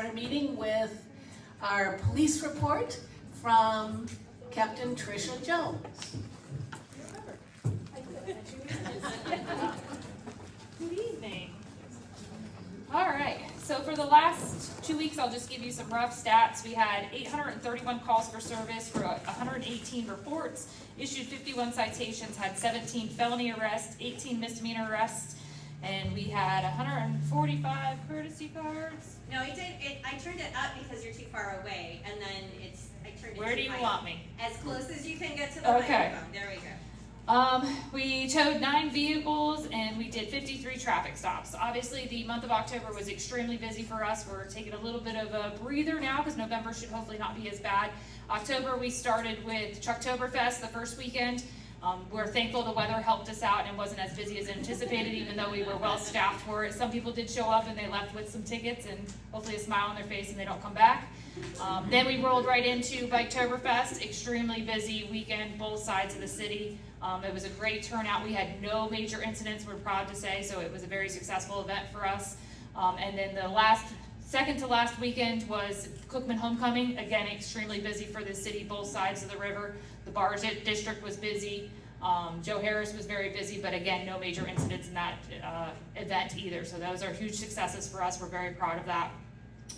start our meeting with our police report from Captain Tricia Jones. Good evening. All right, so for the last 2 weeks, I'll just give you some rough stats. We had 831 calls for service for 118 reports, issued 51 citations, had 17 felony arrests, 18 misdemeanor arrests, and we had 145 courtesy cards. No, I turned it up because you're too far away, and then I turned it Where do you want me? As close as you can get to the microphone. There we go. We towed 9 vehicles and we did 53 traffic stops. Obviously, the month of October was extremely busy for us. We're taking a little bit of a breather now because November should hopefully not be as bad. October, we started with Trucktoberfest the first weekend. We're thankful the weather helped us out and wasn't as busy as anticipated, even though we were well staffed for it. Some people did show up and they left with some tickets and hopefully a smile on their face and they don't come back. Then we rolled right into Biketoberfest, extremely busy weekend, both sides of the city. It was a great turnout. We had no major incidents, we're proud to say, so it was a very successful event for us. And then the second to last weekend was Cookman Homecoming, again, extremely busy for the city, both sides of the river. The Bar District was busy. Joe Harris was very busy, but again, no major incidents in that event either. So those are huge successes for us. We're very proud of that.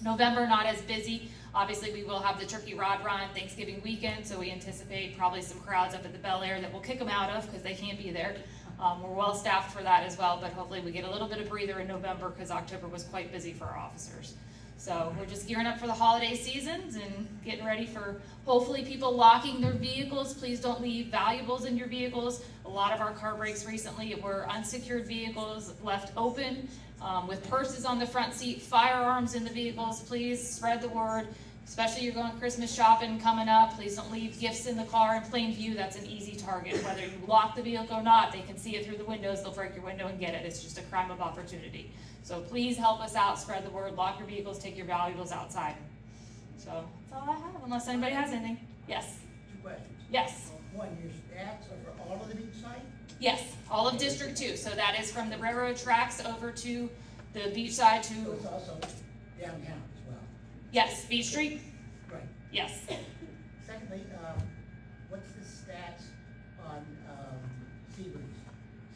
November, not as busy. Obviously, we will have the Turkey Rod Run Thanksgiving weekend, so we anticipate probably some crowds up at the Bel Air that we'll kick them out of because they can't be there. We're well staffed for that as well, but hopefully we get a little bit of breather in November because October was quite busy for our officers. So we're just gearing up for the holiday seasons and getting ready for hopefully people locking their vehicles. Please don't leave valuables in your vehicles. A lot of our car breaks recently were unsecured vehicles left open with purses on the front seat, firearms in the vehicles. Please spread the word, especially you're going Christmas shopping coming up. Please don't leave gifts in the car in plain view. That's an easy target. Whether you lock the vehicle or not, they can see it through the windows. They'll break your window and get it. It's just a crime of opportunity. So please help us out, spread the word, lock your vehicles, take your valuables outside. So that's all I have, unless anybody has anything. Yes? 2 questions. Yes. One, your stats are for all of the beach site? Yes, all of District 2. So that is from the railroad tracks over to the beach side So to, it's also downtown as well? yes, Beach Street? Right. Yes. Secondly, what's the stats on Seabreeze?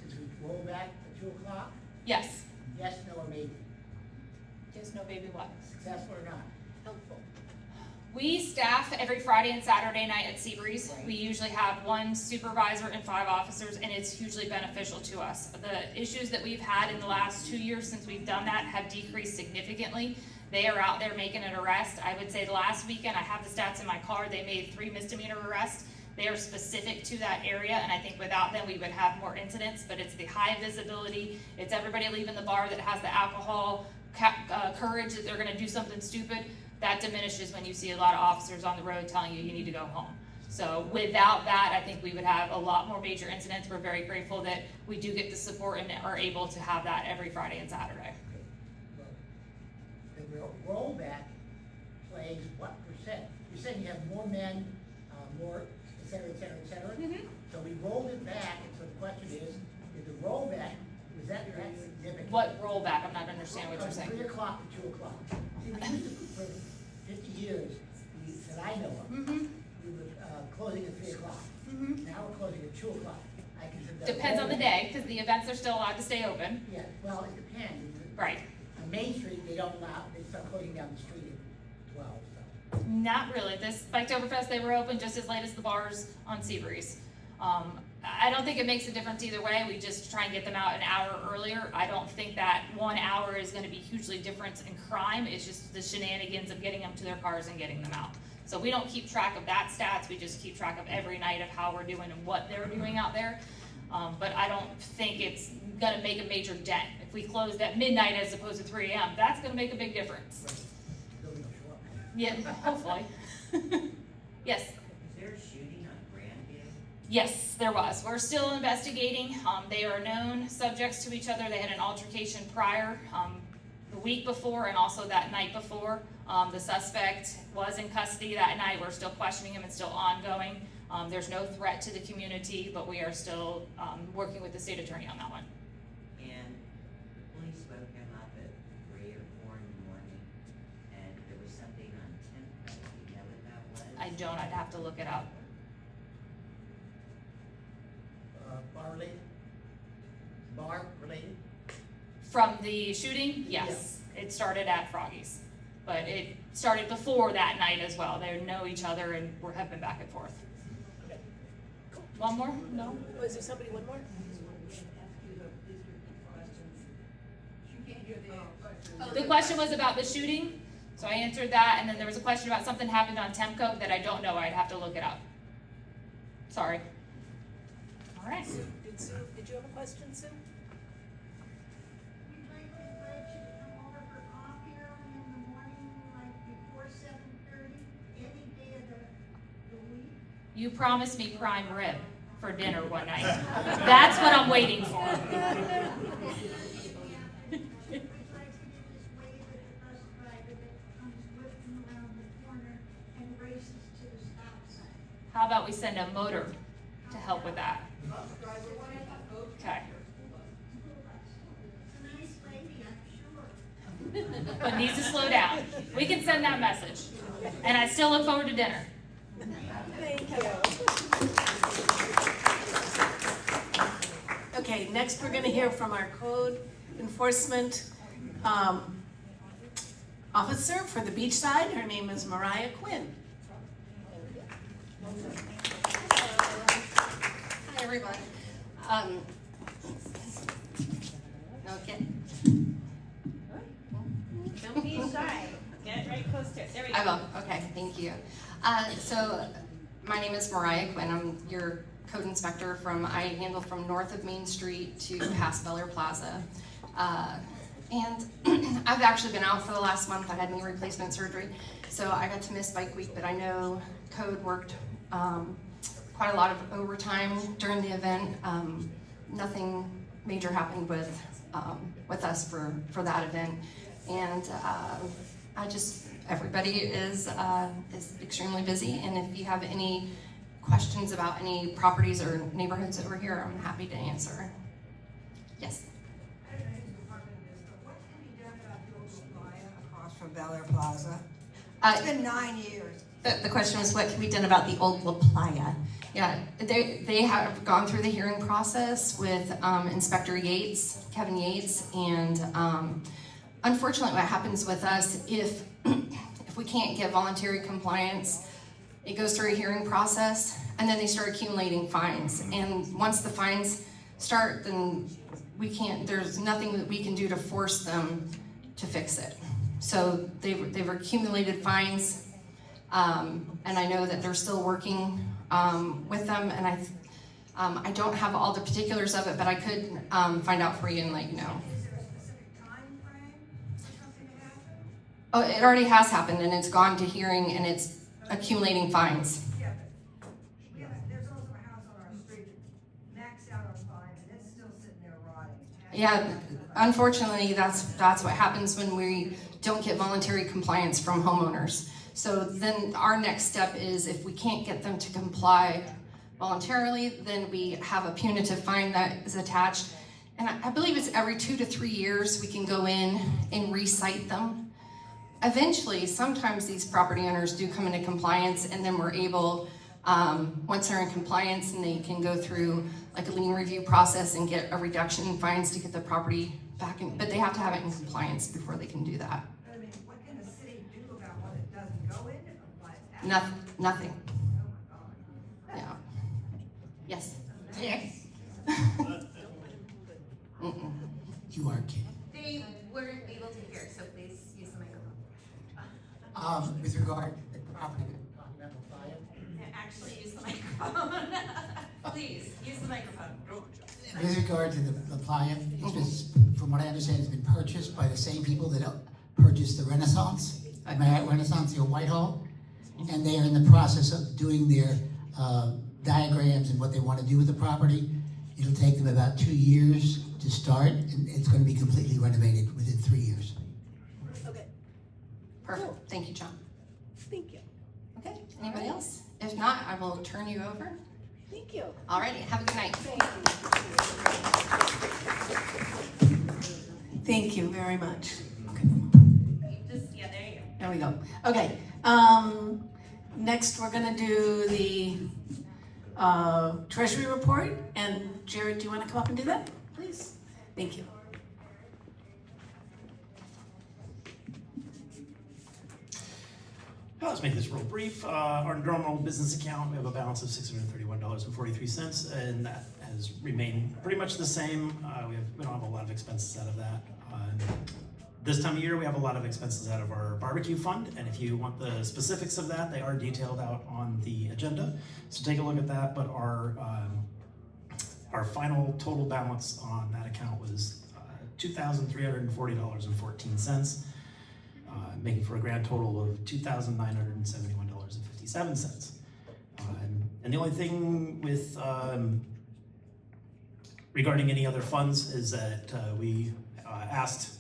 Since we rolled back to 2 o'clock, Yes. yes, no, or maybe? Yes, no, baby, what? Successful or not? Helpful. We staff every Friday and Saturday night at Seabreeze. Right. We usually have 1 supervisor and 5 officers, and it's hugely beneficial to us. The issues that we've had in the last 2 years since we've done that have decreased significantly. They are out there making an arrest. I would say the last weekend, I have the stats in my car, they made 3 misdemeanor arrests. They are specific to that area, and I think without them, we would have more incidents, but it's the high visibility. It's everybody leaving the bar that has the alcohol courage that they're gonna do something stupid. That diminishes when you see a lot of officers on the road telling you need to go home. So without that, I think we would have a lot more major incidents. We're very grateful that we do get the support and are able to have that every Friday and Saturday. Okay. Well, the rollback plays what percent? You're saying you have more men, more, et cetera, et cetera, et cetera? Mhm. So we rolled it back, and so the question is the rollback, was that significant? What rollback? I'm not understanding what you're From saying. 3 o'clock to 2 o'clock. See, we used to, for 50 years, that I know of, Mm-hmm. we were closing at 3 o'clock. Mm-hmm. Now we're closing at 2 o'clock. I consider that Depends on the rollback. day, because the events are still allowed to stay open. Yeah, well, it depends. Right. On Main Street, they don't allow, they start closing down the street at 12, so. Not really. This Biketoberfest, they were open just as late as the bars on Seabreeze. I don't think it makes a difference either way. We just try and get them out an hour earlier. I don't think that 1 hour is gonna be hugely different in crime. It's just the shenanigans of getting them to their cars and getting them out. So we don't keep track of that stats. We just keep track of every night of how we're doing and what they're doing out there. But I don't think it's gonna make a major dent. If we closed at midnight as opposed to 3 a.m., that's gonna make a big difference. Nobody will show up. Yeah, hopefully. Yes. Is there a shooting on Grandview? Yes, there was. We're still investigating. They are known subjects to each other. They had an altercation prior, the week before and also that night before. The suspect was in custody that night. We're still questioning him. It's still ongoing. There's no threat to the community, but we are still working with the state attorney on that one. And the police woke him up at 3 or 4 in the morning, and I don't, I'd have to look it up. Bar related? Bar related? From the shooting, yes, it started at Froggy's, but it started before that night as well. They know each other and have been back and forth. One more? No? Oh, is there somebody, one more? The question was about the shooting, so I answered that, and then there was a question about something happened on Temco that I don't know, I'd have to look it up. Sorry. All right. Did you have a question, Sue? We'd like to invite you to come over for coffee early in the morning, like before 7:30, any day of the week. You promised me prime rib for dinner one night. That's what I'm waiting for. We'd like to get this wave at the bus driver that comes whipping around the corner and races to the stop sign. How about we send a motor to help with that? Okay. It's a nice lady, I'm sure. But needs to slow down. We can send that message. And I still look forward to dinner. Thank you. Okay, next we're gonna hear from our code enforcement officer for the beachside. Her name is Mariah Quinn. Hi, everyone. Okay. Don't be shy. Get right close to it. There we I go. will. Okay, thank you. So my name is Mariah Quinn. I'm your code inspector I handle from north of Main Street to past Bel Air Plaza. And I've actually been out for the last month. I had knee replacement surgery, so I got to miss bike week, but I know code worked quite a lot of overtime during the event. Nothing major happened with us for that event, and everybody is extremely busy. And if you have any questions about any properties or neighborhoods over here, I'm happy to answer. Yes. What can be done about the old playa across from Bel Air Plaza? It's been 9 years. The question was, what can be done about the old La Playa? Yeah, they have gone through the hearing process with Inspector Yates, Kevin Yates, and unfortunately what happens with us, if we can't get voluntary compliance, it goes through a hearing process, and then they start accumulating fines. And once the fines start, then there's nothing that we can do to force them to fix it. So they've accumulated fines, and I know that they're still working with them, and I don't have all the particulars of it, but I could find out for you and let you know. Is there a specific time frame for something to happen? Oh, it already has happened, and it's gone to hearing, and it's accumulating fines. Yeah, but there's also a house on our street maxed out on fines, and it's still sitting there rotting. Yeah, unfortunately, that's what happens when we don't get voluntary compliance from homeowners. So then our next step is, if we can't get them to comply voluntarily, then we have a punitive fine that is attached. And I believe it's every 2 to 3 years we can go in and recite them. Eventually, sometimes these property owners do come into compliance, and then we're able, once they're in compliance, and they can go through like a lien review process and get a reduction in fines to get the property back in, but they have to have it in compliance before they can do that. I mean, what can the city do about when it doesn't go into compliance? Nothing. Oh my God. Yeah. Yes. Yes. Mm-mm. You are kidding. They weren't able to hear, so please use the microphone. With regard to the property that we're talking about, the fire, Actually, use the microphone. Please, use the microphone. with regard to the playa, from what I understand, it's been purchased by the same people that purchased the Renaissance. Am I right, Renaissance, the old Whitehall? And they are in the process of doing their diagrams and what they want to do with the property. It'll take them about 2 years to start, and it's going to be completely renovated within 3 years. Okay, Perfect. Thank you, John. thank you. Okay. Anybody else? If not, I will turn you over. Thank you. Alrighty. Have a good night. Thank you very much. Just, yeah, there you go. There we go. Okay. Next, we're gonna do the treasury report, and Jared, do you wanna come up and do that, please? Thank you. Let's make this real brief. Our normal business account, we have a balance of $631.43, and that has remained pretty much the same. We don't have a lot of expenses out of that. This time of year, we have a lot of expenses out of our barbecue fund, and if you want the specifics of that, they are detailed out on the agenda. So take a look at that, but our final total balance on that account was $2,340.14. Making for a grand total of $2,971.57. And the only thing with regarding any other funds is that we asked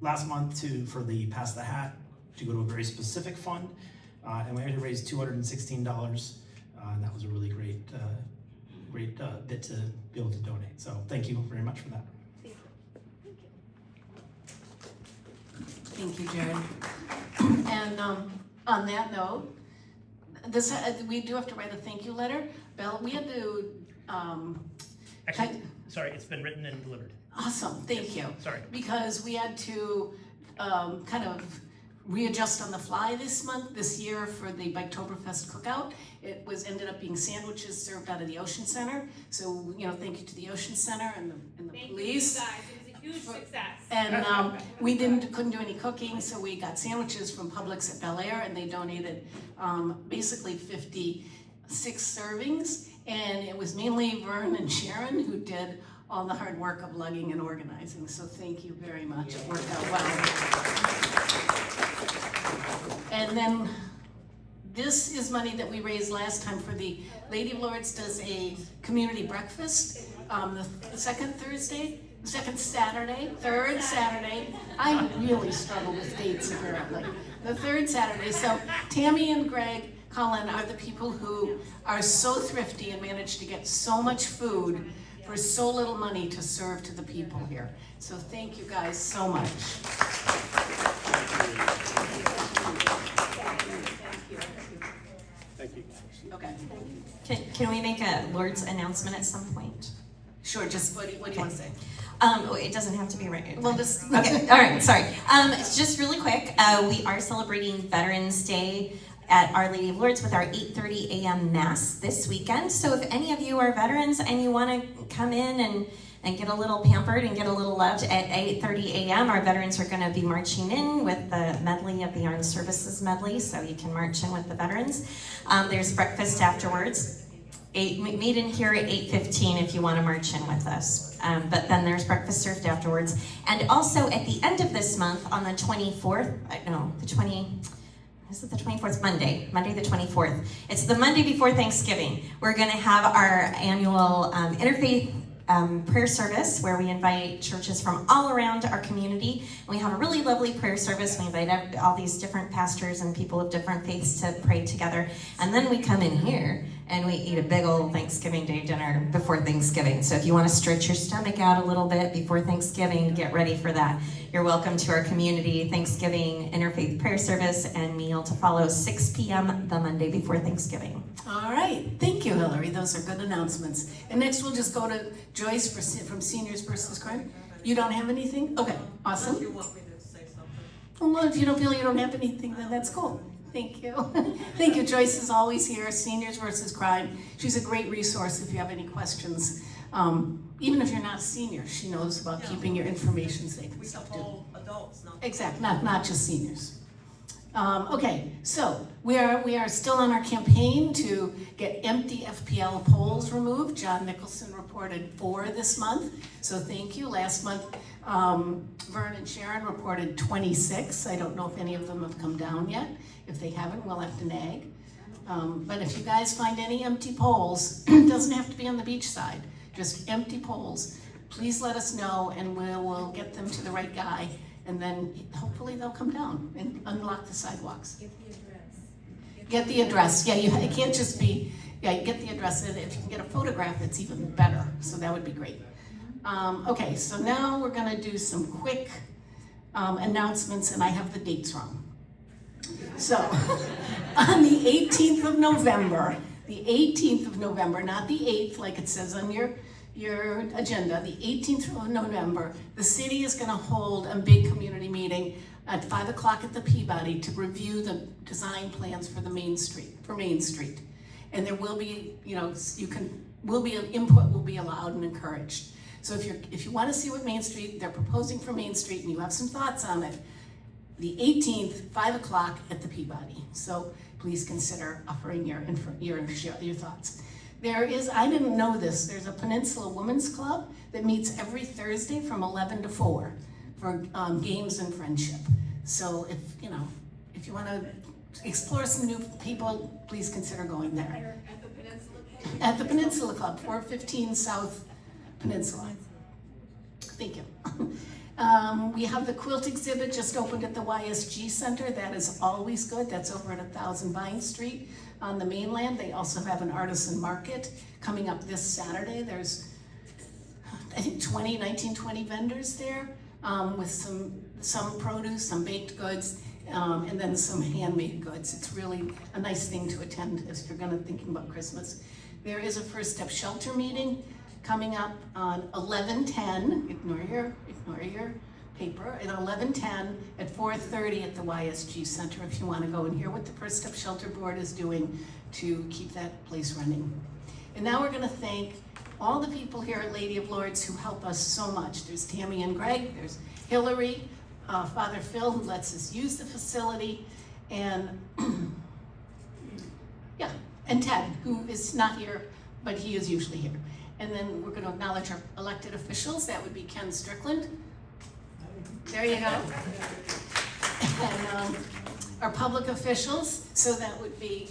last month for the Pass the Hat to go to a very specific fund, and we had to raise $216, and that was a really great bit to be able to donate. So thank you very much for that. Thank you, Jared. And on that note, we do have to write a thank you letter. Bella, we had to. Actually, sorry, it's been written and delivered. Awesome, thank you. Sorry. Because we had to kind of readjust on the fly this year for the Biketoberfest cookout. It ended up being sandwiches served out of the Ocean Center. So, thank you to the Ocean Center and the police. Thank you guys, it was a huge success. And we couldn't do any cooking, so we got sandwiches from Publix at Bel Air, and they donated basically 56 servings. And it was mainly Vern and Sharon who did all the hard work of lugging and organizing. So thank you very much. It worked out well. And then this is money that we raised last time for the Lady of Lords does a community breakfast the third Saturday. I really struggle with dates apparently. The third Saturday. So Tammy and Greg Cullen are the people who are so thrifty and manage to get so much food for so little money to serve to the people here. So thank you guys so much. Thank you. Okay. Can we make a Lord's announcement at some point? Sure, just what do you want to say? It doesn't have to be right. Well, just Okay, all right, sorry. It's just really quick. We are celebrating Veterans Day at Our Lady of Lourdes with our 8:30 a.m. Mass this weekend. So if any of you are veterans and you want to come in and get a little pampered and get a little loved at 8:30 a.m., our veterans are going to be marching in with the medley of the Armed Services medley, so you can march in with the veterans. There's breakfast afterwards. Meet in here at 8:15 if you want to march in with us. But then there's breakfast served afterwards. And also at the end of this month on the 24th, is it the 24th? Monday the 24th. It's the Monday before Thanksgiving. We're going to have our annual interfaith prayer service where we invite churches from all around our community. We have a really lovely prayer service. We invite all these different pastors and people of different faiths to pray together. And then we come in here and we eat a big old Thanksgiving Day dinner before Thanksgiving. So if you want to stretch your stomach out a little bit before Thanksgiving, get ready for that. You're welcome to our community Thanksgiving interfaith prayer service and meal to follow 6 p.m. the Monday before Thanksgiving. All right, thank you, Hillary. Those are good announcements. And next we'll just go to Joyce from Seniors versus Crime. You don't have anything? Okay, awesome. Unless you want me to say something. Well, if you don't feel you don't have anything, then that's cool. Thank you. Thank you. Joyce is always here, Seniors versus Crime. She's a great resource if you have any questions. Even if you're not a senior, she knows about keeping your information safe and We stuff have too. all adults, not. Exactly, not just seniors. Okay, so we are still on our campaign to get empty FPL polls removed. John Nicholson reported 4 this month, so thank you. Last month, Vern and Sharon reported 26. I don't know if any of them have come down yet. If they haven't, we'll have to nag. But if you guys find any empty polls, it doesn't have to be on the beach side, just empty polls, please let us know and we'll get them to the right guy. And then hopefully they'll come down and unblock the sidewalks. Get the address. Yeah, it can't just be, you get the address, and if you can get a photograph, it's even better. So that would be great. Okay, so now we're gonna do some quick announcements, and I have the dates wrong. So, On the 18th of November, the 18th of November, not the 8th like it says on your agenda, the 18th of November, the city is gonna hold a big community meeting at 5 o'clock at the Peabody to review the design plans for Main Street. And there will be, input will be allowed and encouraged. So if you wanna see what Main Street, they're proposing for Main Street and you have some thoughts on it, the 18th, 5 o'clock at the Peabody. So please consider offering your thoughts. There is, I didn't know this, there's a Peninsula Women's Club that meets every Thursday from 11 to 4 for games and friendship. So if you want to explore some new people, please consider going there. At the Peninsula At the Peninsula Club, 415 South Peninsula. Thank you. We have the quilt exhibit just opened at the YSG Center. That is always good. That's over at 1000 Vine Street on the mainland. They also have an artisan market coming up this Saturday. There's, I think, 20 vendors there with some produce, some baked goods, and then some handmade goods. It's really a nice thing to attend if you're thinking about Christmas. There is a First Step Shelter meeting coming up on 11/10, ignore your paper, at 11/10 at 4:30 at the YSG Center if you want to go and hear what the First Step Shelter Board is doing to keep that place running. And now we're going to thank all the people here at Lady of Lords who help us so much. There's Tammy and Greg, there's Hillary, Father Phil, who lets us use the facility, and yeah, and Ted, who is not here, but he is usually here. And then we're going to acknowledge our elected officials. That would be Ken Strickland. There you go. And our public officials. So that would be,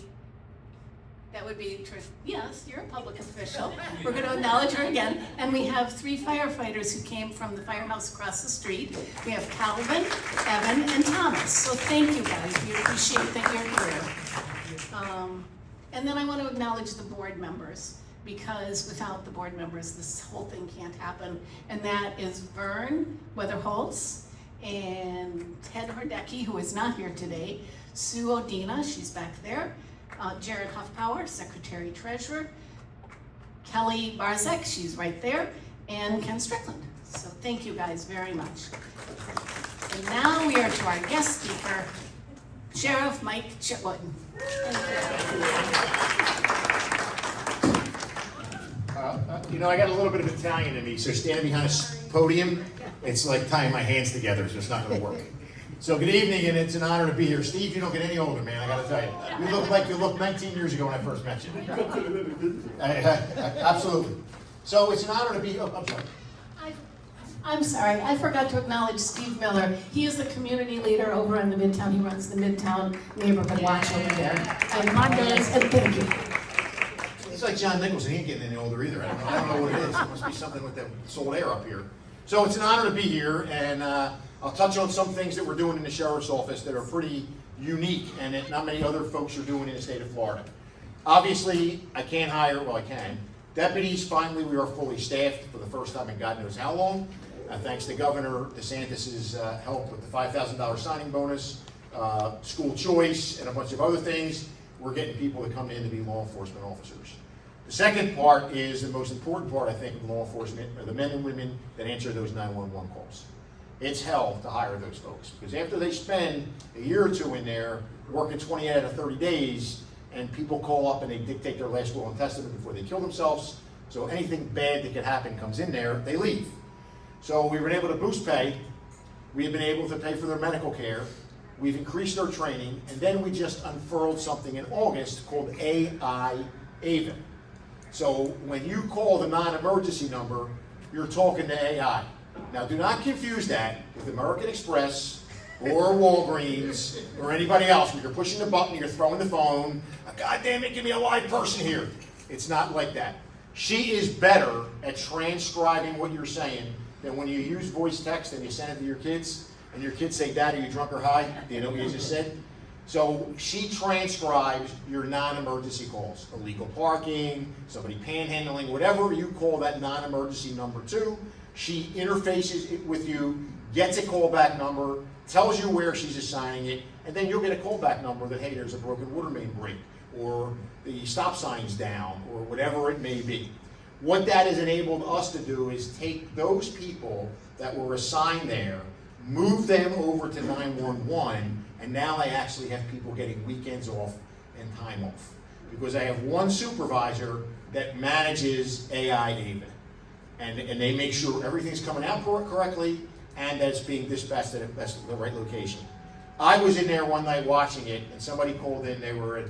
yes, you're a public official. We're going to acknowledge her again. And we have 3 firefighters who came from the firehouse across the street. We have Calvin, Evan, and Thomas. So thank you guys. We appreciate that you're here. And then I want to acknowledge the board members, because without the board members, this whole thing can't happen. And that is Vern Weatherholtz and Ted Hordecki, who is not here today, Sue Odina, she's back there, Jared Huffpower, Secretary Treasurer, Kelly Barzek, she's right there, and Ken Strickland. So thank you guys very much. And now we are to our guest speaker, Sheriff Mike Chitwood. I got a little bit of Italian in me, so standing behind a podium, it's like tying my hands together, so it's not going to work. So good evening, and it's an honor to be here. Steve, you don't get any older, man, I got to tell you. You look like you looked 19 years ago when I first met you. Absolutely. So it's an honor to be, I'm sorry. I'm sorry, I forgot to acknowledge Steve Miller. He is the community leader over in the Midtown. He runs the Midtown Neighborhood Watch over there. And Mondays, and thank you. It's like John Nicholson, he ain't getting any older either. I don't know what it is. It must be something with that sold air up here. So it's an honor to be here, and I'll touch on some things that we're doing in the Sheriff's Office that are pretty unique and that not many other folks are doing in the state of Florida. Obviously, I can't hire, well I can. Deputies, finally we are fully staffed for the first time in God knows how long. Thanks to Governor DeSantis' help with the $5,000 signing bonus, school choice, and a bunch of other things, we're getting people to come in to be law enforcement officers. The second part is the most important part, I think, of law enforcement, are the men and women that answer those 911 calls. It's hell to hire those folks, because after they spend a year or two in there working 20 out of 30 days, and people call up and they dictate their last will and testament before they kill themselves, so anything bad that could happen comes in there, they leave. So we've been able to boost pay, we have been able to pay for their medical care, we've increased their training, and then we just unfurled something in August called AI AVEN. So when you call the non-emergency number, you're talking to AI. Now do not confuse that with American Express or Walgreens or anybody else where you're pushing the button, you're throwing the phone, God damn it, give me a live person here. It's not like that. She is better at transcribing what you're saying than when you use voice text and you send it to your kids and your kids say, Dad, are you drunk or high? Do you know what you just said? So she transcribes your non-emergency calls, illegal parking, somebody panhandling, whatever you call that non-emergency number to. She interfaces it with you, gets a callback number, tells you where she's assigning it, and then you'll get a callback number that, hey, there's a broken water main break, or the stop sign's down, or whatever it may be. What that has enabled us to do is take those people that were assigned there, move them over to 911, and now I actually have people getting weekends off and time off. Because I have one supervisor that manages AI Ava. And they make sure everything's coming out correctly and that it's being dispatched at the right location. I was in there one night watching it, and somebody called in. They were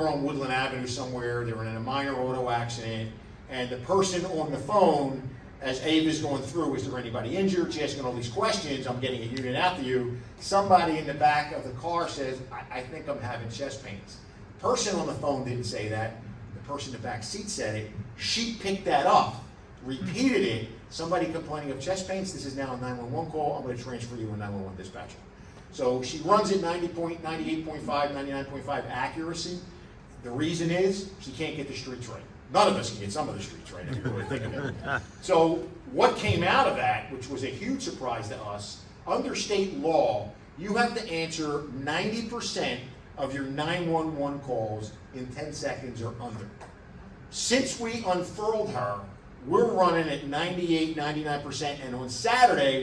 on Woodland Avenue somewhere. They were in a minor auto accident, and the person on the phone, as Ava's going through, is there anybody injured? She's asking all these questions. I'm getting a unit out to you. Somebody in the back of the car says, I think I'm having chest pains. The person on the phone didn't say that. The person in the back seat said it. She picked that up, repeated it. Somebody complaining of chest pains. This is now a 911 call. I'm going to transfer you to a 911 dispatcher. So she runs at 98.5, 99.5 accuracy. The reason is she can't get the streets right. None of us can get some of the streets right, if you really think of it. So what came out of that, which was a huge surprise to us, under state law, you have to answer 90% of your 911 calls in 10 seconds or under. Since we unfurled her, we're running at 98, 99%, and on Saturday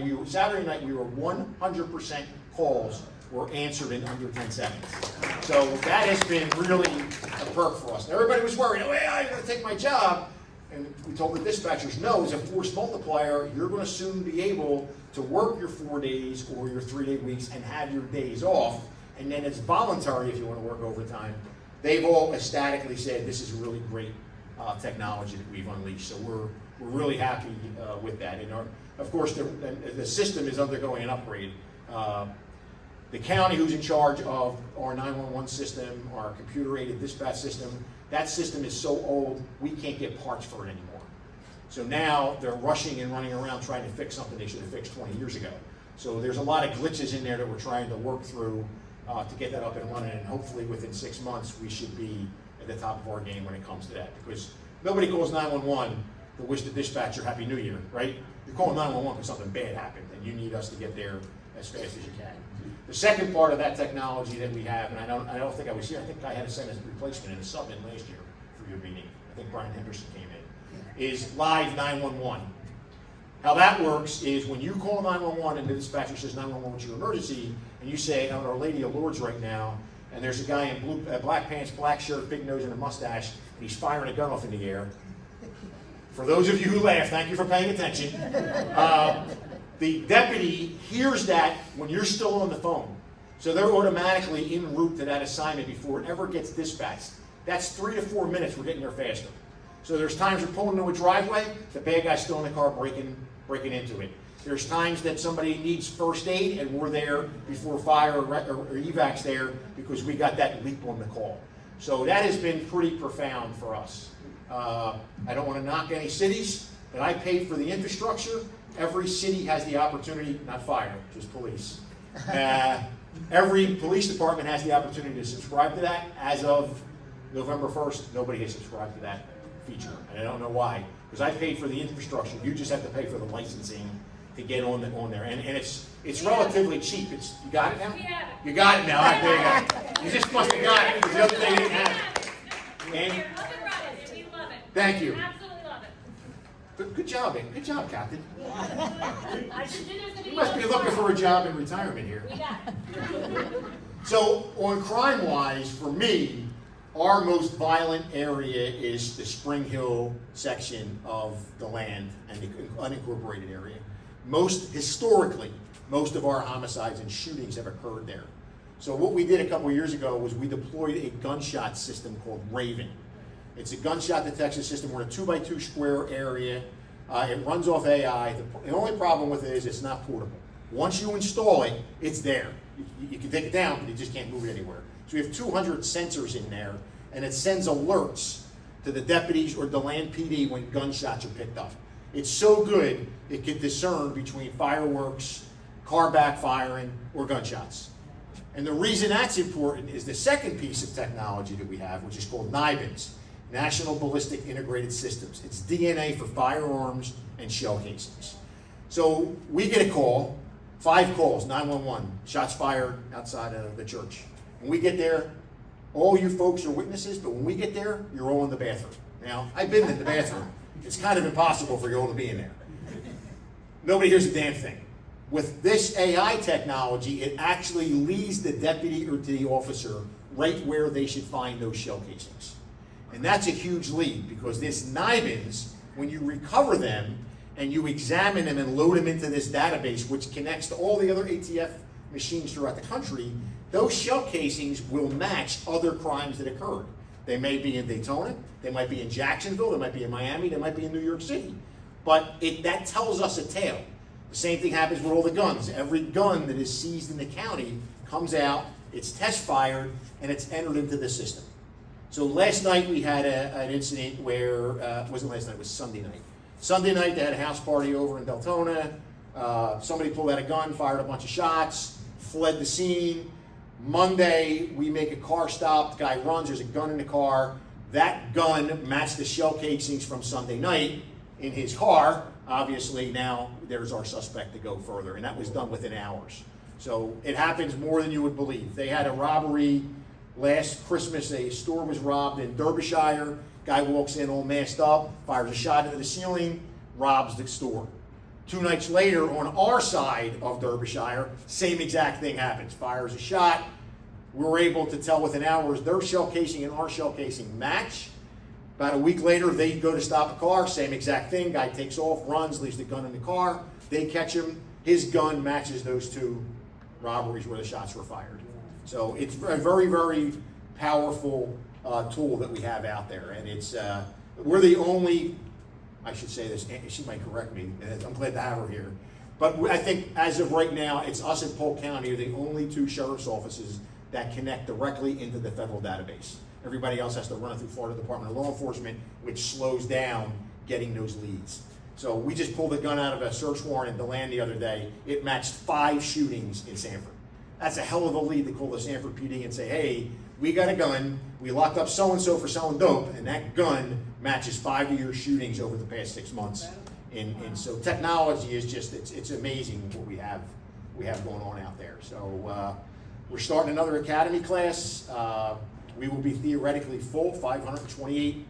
night, we were 100% calls were answered in under 10 seconds. So that has been really a perk for us. And everybody was worried, oh, yeah, I'm going to take my job. And we told the dispatchers, no, as a force multiplier, you're going to soon be able to work your 4 days or your 3-day weeks and have your days off. And then it's voluntary if you want to work overtime. They've all ecstatically said this is really great technology that we've unleashed. So we're really happy with that. And of course, the system is undergoing an upgrade. The county, who's in charge of our 911 system, our computer-aided dispatch system, that system is so old, we can't get parts for it anymore. So now they're rushing and running around trying to fix something they should have fixed 20 years ago. So there's a lot of glitches in there that we're trying to work through to get that up and running, and hopefully within 6 months we should be at the top of our game when it comes to that. Because nobody calls 911 to wish the dispatcher Happy New Year, right? You're calling 911 because something bad happened, and you need us to get there as fast as you can. The second part of that technology that we have, and I don't think I was here, I think I had to send a replacement in a sub-in last year for your meeting. I think Brian Henderson came in. Is live 911. How that works is when you call 911 and the dispatcher says 911, what's your emergency, and you say, I'm at Our Lady of Lourdes right now, and there's a guy in black pants, black shirt, big nose, and a mustache, and he's firing a gun off in the air. For those of you who laugh, thank you for paying attention. The deputy hears that when you're still on the phone. So they're automatically en route to that assignment before it ever gets dispatched. That's 3 to 4 minutes. We're getting there faster. So there's times we're pulling into a driveway, the bad guy's still in the car breaking into it. There's times that somebody needs first aid and we're there before fire or evac's there because we got that leap on the call. So that has been pretty profound for us. I don't want to knock any cities, but I pay for the infrastructure. Every city has the opportunity, not fire, just police. Every police department has the opportunity to subscribe to that. As of November 1st, nobody has subscribed to that feature, and I don't know why. Because I paid for the infrastructure. You just have to pay for the licensing to get on there, and it's relatively cheap. You got it now? You got it now. All right, there you go. You just must have got it because the other day you didn't have it. And thank you. Absolutely love it. Good job, man. Good job, Captain. I just knew there was gonna be You must be looking for a job in retirement here. We got it. So on crime-wise, for me, our most violent area is the Spring Hill section of the land and the unincorporated area. Historically, most of our homicides and shootings have occurred there. So what we did a couple of years ago was we deployed a gunshot system called Raven. It's a gunshot detection system. We're in a 2x2 square area. It runs off AI. The only problem with it is it's not portable. Once you install it, it's there. You can take it down, but you just can't move it anywhere. So we have 200 sensors in there, and it sends alerts to the deputies or DeLand PD when gunshots are picked up. It's so good, it can discern between fireworks, car backfiring, or gunshots. And the reason that's important is the second piece of technology that we have, which is called NIBINS, National Ballistic Integrated Systems. It's DNA for firearms and shell casings. So we get a call 5 calls, 911, shots fired outside of the church. When we get there, all you folks are witnesses, but when we get there, you're all in the bathroom. Now, I've been in the bathroom. It's kind of impossible for you all to be in there. Nobody hears a damn thing. With this AI technology, it actually leads the deputy or to the officer right where they should find those shell casings. And that's a huge lead, because this NIBINs, when you recover them and you examine them and load them into this database, which connects to all the other ATF machines throughout the country, those shell casings will match other crimes that occurred. They may be in Daytona, they might be in Jacksonville, they might be in Miami, they might be in New York City. But that tells us a tale. The same thing happens with all the guns. Every gun that is seized in the county comes out, it's test fired, and it's entered into the system. So last night we had an incident where, it wasn't last night, it was Sunday night. Sunday night they had a house party over in Deltona. Somebody pulled out a gun, fired a bunch of shots, fled the scene. Monday we make a car stop, the guy runs, there's a gun in the car. That gun matched the shell casings from Sunday night in his car. Obviously now there's our suspect to go further, and that was done within hours. So it happens more than you would believe. They had a robbery last Christmas, a store was robbed in Derbyshire. Guy walks in all masked up, fires a shot into the ceiling, robs the store. 2 nights later, on our side of Derbyshire, same exact thing happens. Fires a shot. We're able to tell within hours their shell casing and our shell casing match. About a week later, they go to stop a car, same exact thing. Guy takes off, runs, leaves the gun in the car. They catch him. His gun matches those 2 robberies where the shots were fired. So it's a very, very powerful tool that we have out there. And it's, we're the only, I should say this, she might correct me, and I'm glad to have her here. But I think as of right now, it's us in Polk County are the only 2 sheriff's offices that connect directly into the federal database. Everybody else has to run it through Florida Department of Law Enforcement, which slows down getting those leads. So we just pulled a gun out of a search warrant in DeLand the other day. It matched 5 shootings in Sanford. That's a hell of a lead to call the Sanford PD and say, hey, we got a gun, we locked up so-and-so for selling dope, and that gun matches 5 of your shootings over the past 6 months. And so technology is just, it's amazing what we have going on out there. So we're starting another academy class. We will be theoretically full, 528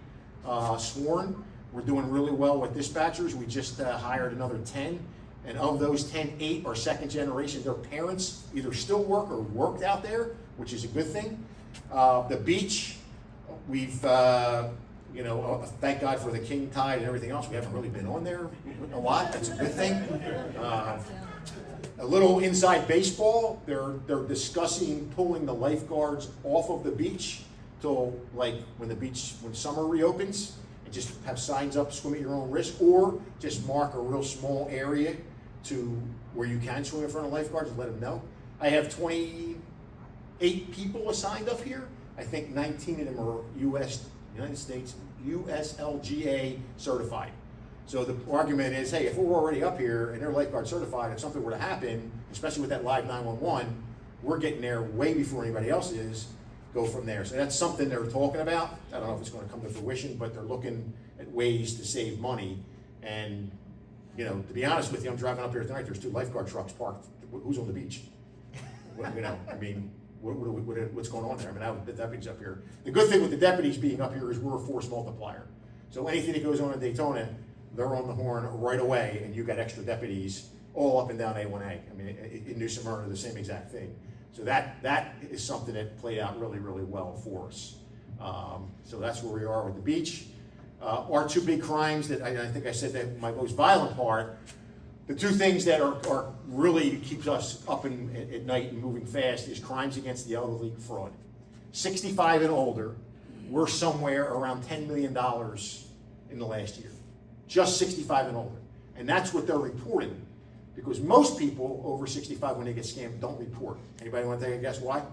sworn. We're doing really well with dispatchers. We just hired another 10. And of those 10, 8 are second generation. Their parents either still work or worked out there, which is a good thing. The beach, we've, thank God for the king tide and everything else. We haven't really been on there a lot. That's a good thing. A little inside baseball, they're discussing pulling the lifeguards off of the beach till like when summer reopens, and just have signs up, swim at your own risk, or just mark a real small area to where you can swim in front of lifeguards and let them know. I have 28 people assigned up here. I think 19 of them are United States USLGA certified. So the argument is, hey, if we're already up here and they're lifeguard certified, if something were to happen, especially with that live 911, we're getting there way before anybody else is, go from there. So that's something they're talking about. I don't know if it's going to come to fruition, but they're looking at ways to save money. And, to be honest with you, I'm driving up here tonight, there's 2 lifeguard trucks parked. Who's on the beach? What's going on there? The deputies up here. The good thing with the deputies being up here is we're a force multiplier. So anything that goes on in Daytona, they're on the horn right away, and you've got extra deputies all up and down A1A. In New Smyrna, the same exact thing. So that is something that played out really, really well for us. So that's where we are with the beach. Our 2 big crimes that I think I said that my most violent part, the 2 things that are really keeps us up at night and moving fast is crimes against the elderly, fraud. 65 and older, we're somewhere around $10 million in the last year. Just 65 and older. And that's what they're reporting. Because most people over 65 when they get scammed don't report. Anybody want to take a guess why?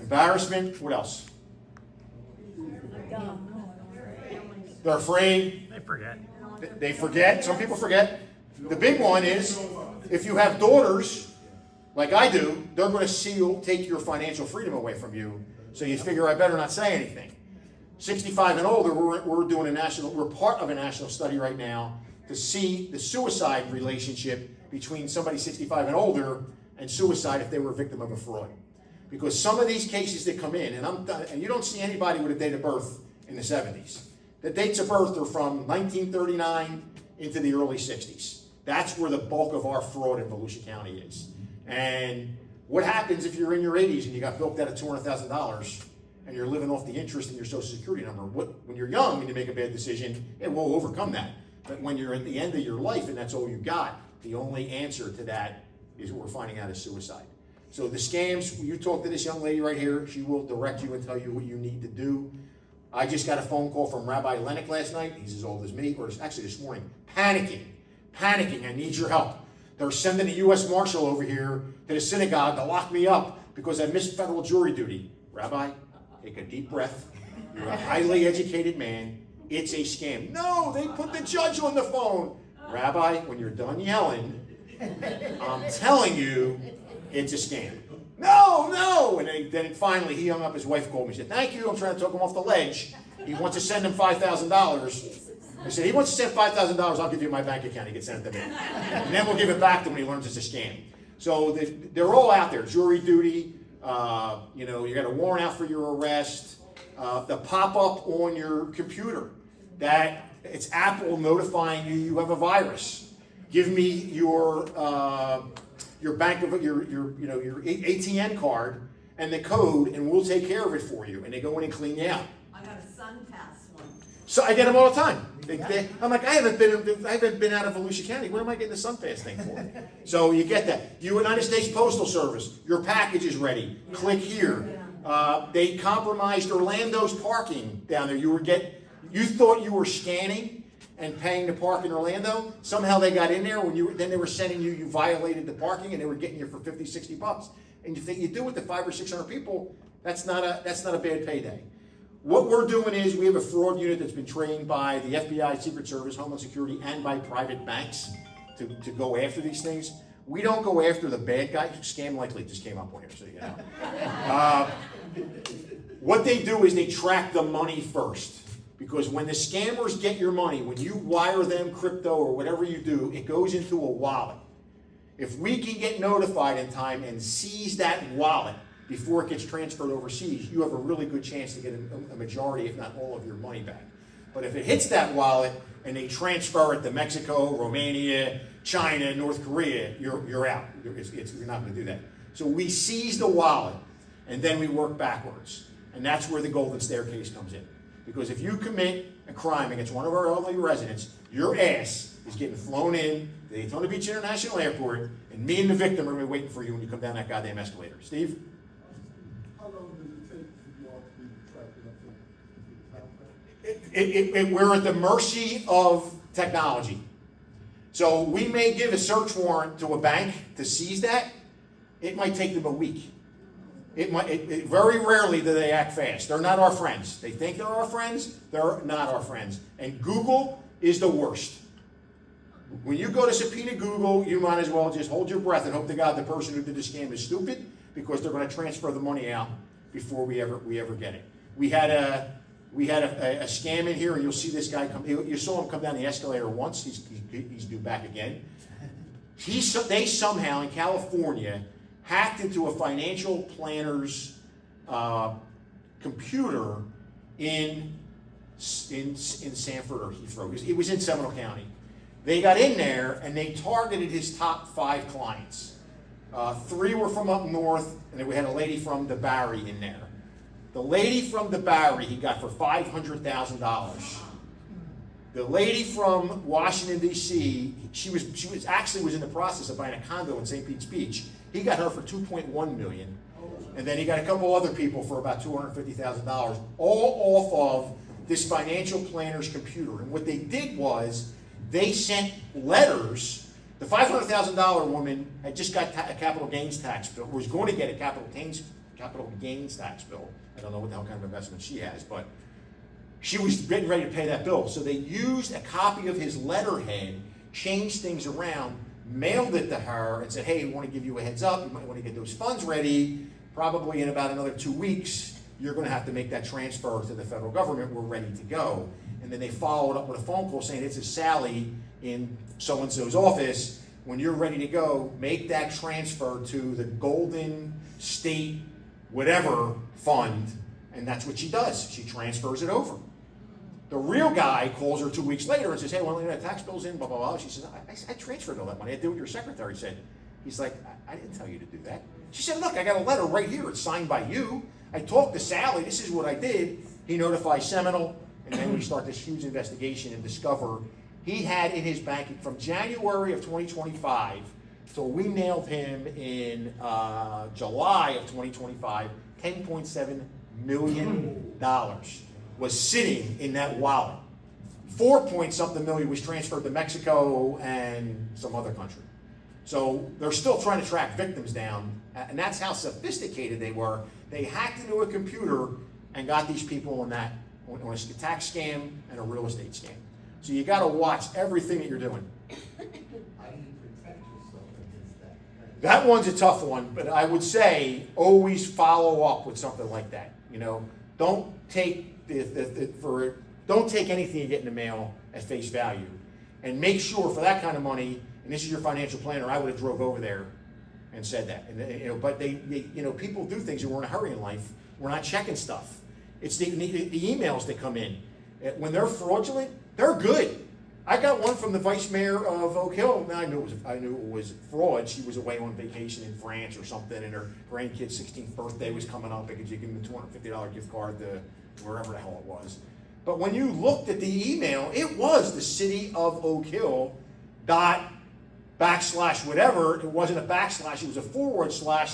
Embarrassment. What else? They're afraid. They forget. They forget. Some people forget. The big one is if you have daughters, like I do, they're going to take your financial freedom away from you. So you figure I better not say anything. 65 and older, we're doing we're part of a national study right now to see the suicide relationship between somebody 65 and older and suicide if they were a victim of a fraud. Because some of these cases that come in, and you don't see anybody with a date of birth in the 70s. The dates of birth are from 1939 into the early 60s. That's where the bulk of our fraud in Volusia County is. And what happens if you're in your 80s and you got bilked out of $200,000 and you're living off the interest in your Social Security number? When you're young and you make a bad decision, it will overcome that. But when you're at the end of your life and that's all you got, the only answer to that is what we're finding out is suicide. So the scams, you talk to this young lady right here, she will direct you and tell you what you need to do. I just got a phone call from Rabbi Lennox last night. He's as old as me, or actually this morning, panicking, I need your help. They're sending a U.S. Marshal over here to the synagogue to lock me up because I missed federal jury duty. Rabbi, take a deep breath. You're a highly educated man. It's a scam. No, they put the judge on the phone. Rabbi, when you're done yelling, I'm telling you, it's a scam. No! And then finally, he hung up, his wife called me. He said, thank you, I'm trying to talk him off the ledge. He wants to send him $5,000. I said, he wants to send $5,000, I'll give you my bank account. He can send it to me. And then we'll give it back to him when he learns it's a scam. So they're all out there. Jury duty, you got a warrant out for your arrest. The pop-up on your computer that it's Apple notifying you have a virus. Give me your bank of your ATM card and the code, and we'll take care of it for you. And they go in and clean you out. I got a SunPass one. So I get them all the time. I'm like, I haven't been out of Volusia County. What am I getting the SunPass thing for? So you get that. United States Postal Service, your package is ready. Click here. They compromised Orlando's parking down there. You thought you were scanning and paying to park in Orlando. Somehow they got in there then they were sending you violated the parking, and they were getting you for $50, $60. And you think you do it to 500 or 600 people, that's not a bad payday. What we're doing is we have a fraud unit that's been trained by the FBI, Secret Service, Homeland Security, and by private banks to go after these things. We don't go after the bad guys. Scam Likely just came up on here, so you know. What they do is they track the money first. Because when the scammers get your money, when you wire them crypto or whatever you do, it goes into a wallet. If we can get notified in time and seize that wallet before it gets transferred overseas, you have a really good chance to get a majority, if not all, of your money back. But if it hits that wallet and they transfer it to Mexico, Romania, China, North Korea, you're out. You're not going to do that. So we seize the wallet, and then we work backwards. And that's where the golden staircase comes in. Because if you commit a crime against one of our elderly residents, your ass is getting flown in to the Daytona Beach International Airport, and me and the victim are going to be waiting for you when you come down that goddamn escalator. Steve? How long does it take for you all to be tracked up? We're at the mercy of technology. So we may give a search warrant to a bank to seize that. It might take them a week. Very rarely do they act fast. They're not our friends. They think they're our friends. They're not our friends. And Google is the worst. When you go to subpoena Google, you might as well just hold your breath and hope to God the person who did the scam is stupid, because they're going to transfer the money out before we ever get it. We had a scam in here, and you'll see this guy come. You saw him come down the escalator once. He's due back again. They somehow in California hacked into a financial planner's computer in Sanford or Heathrow. It was in Seminole County. They got in there and they targeted his top 5 clients. 3 were from up north, and we had a lady from the Bowery in there. The lady from the Bowery he got for $500,000. The lady from Washington, D.C., she was in the process of buying a condo in St. Pete's Beach. He got her for $2.1 million. And then he got a couple other people for about $250,000, all off of this financial planner's computer. And what they did was they sent letters. The $500,000 woman had just got a capital gains tax bill, was going to get a capital gains tax bill. I don't know what the hell kind of investment she has, but she was getting ready to pay that bill. So they used a copy of his letterhead, changed things around, mailed it to her, and said, hey, we want to give you a heads up. You might want to get those funds ready. Probably in about another 2 weeks, you're gonna have to make that transfer to the federal government, we're ready to go. And then they followed up with a phone call saying, it's a Sally in so-and-so's office, when you're ready to go, make that transfer to the Golden State whatever fund, and that's what she does, she transfers it over. The real guy calls her 2 weeks later and says, hey, well, you know, tax bill's in, blah, blah, blah. She says, I transferred all that money, I did what your secretary said. He's like, I didn't tell you to do that. She said, look, I got a letter right here, it's signed by you. I talked to Sally, this is what I did. He notifies Seminole, and then we start this huge investigation and discover he had in his bank from January of 2025 till we nailed him in July of 2025, $10.7 million was sitting in that wallet. 4-point-something million was transferred to Mexico and some other country. So they're still trying to track victims down, and that's how sophisticated they were. They hacked into a computer and got these people on a tax scam and a real estate scam. So you got to watch everything that you're doing. How do you protect yourself against that? That one's a tough one, but I would say always follow up with something like that. You know, don't take don't take anything you get in the mail at face value, and make sure for that kind of money. And this is your financial planner. I would have drove over there and said that. And you know, but they you know, people do things, and we're in a hurry in life. We're not checking stuff. It's the emails that come in when they're fraudulent. They're good. I got one from the vice mayor of Oak Hill. Now I knew it was fraud. She was away on vacation in France or something, and her grandkid's 16th birthday was coming up because you give them a $250 gift card to wherever the hell it was. But when you looked at the email, it was the city of Oak Hill / whatever. It wasn't a backslash, it was a /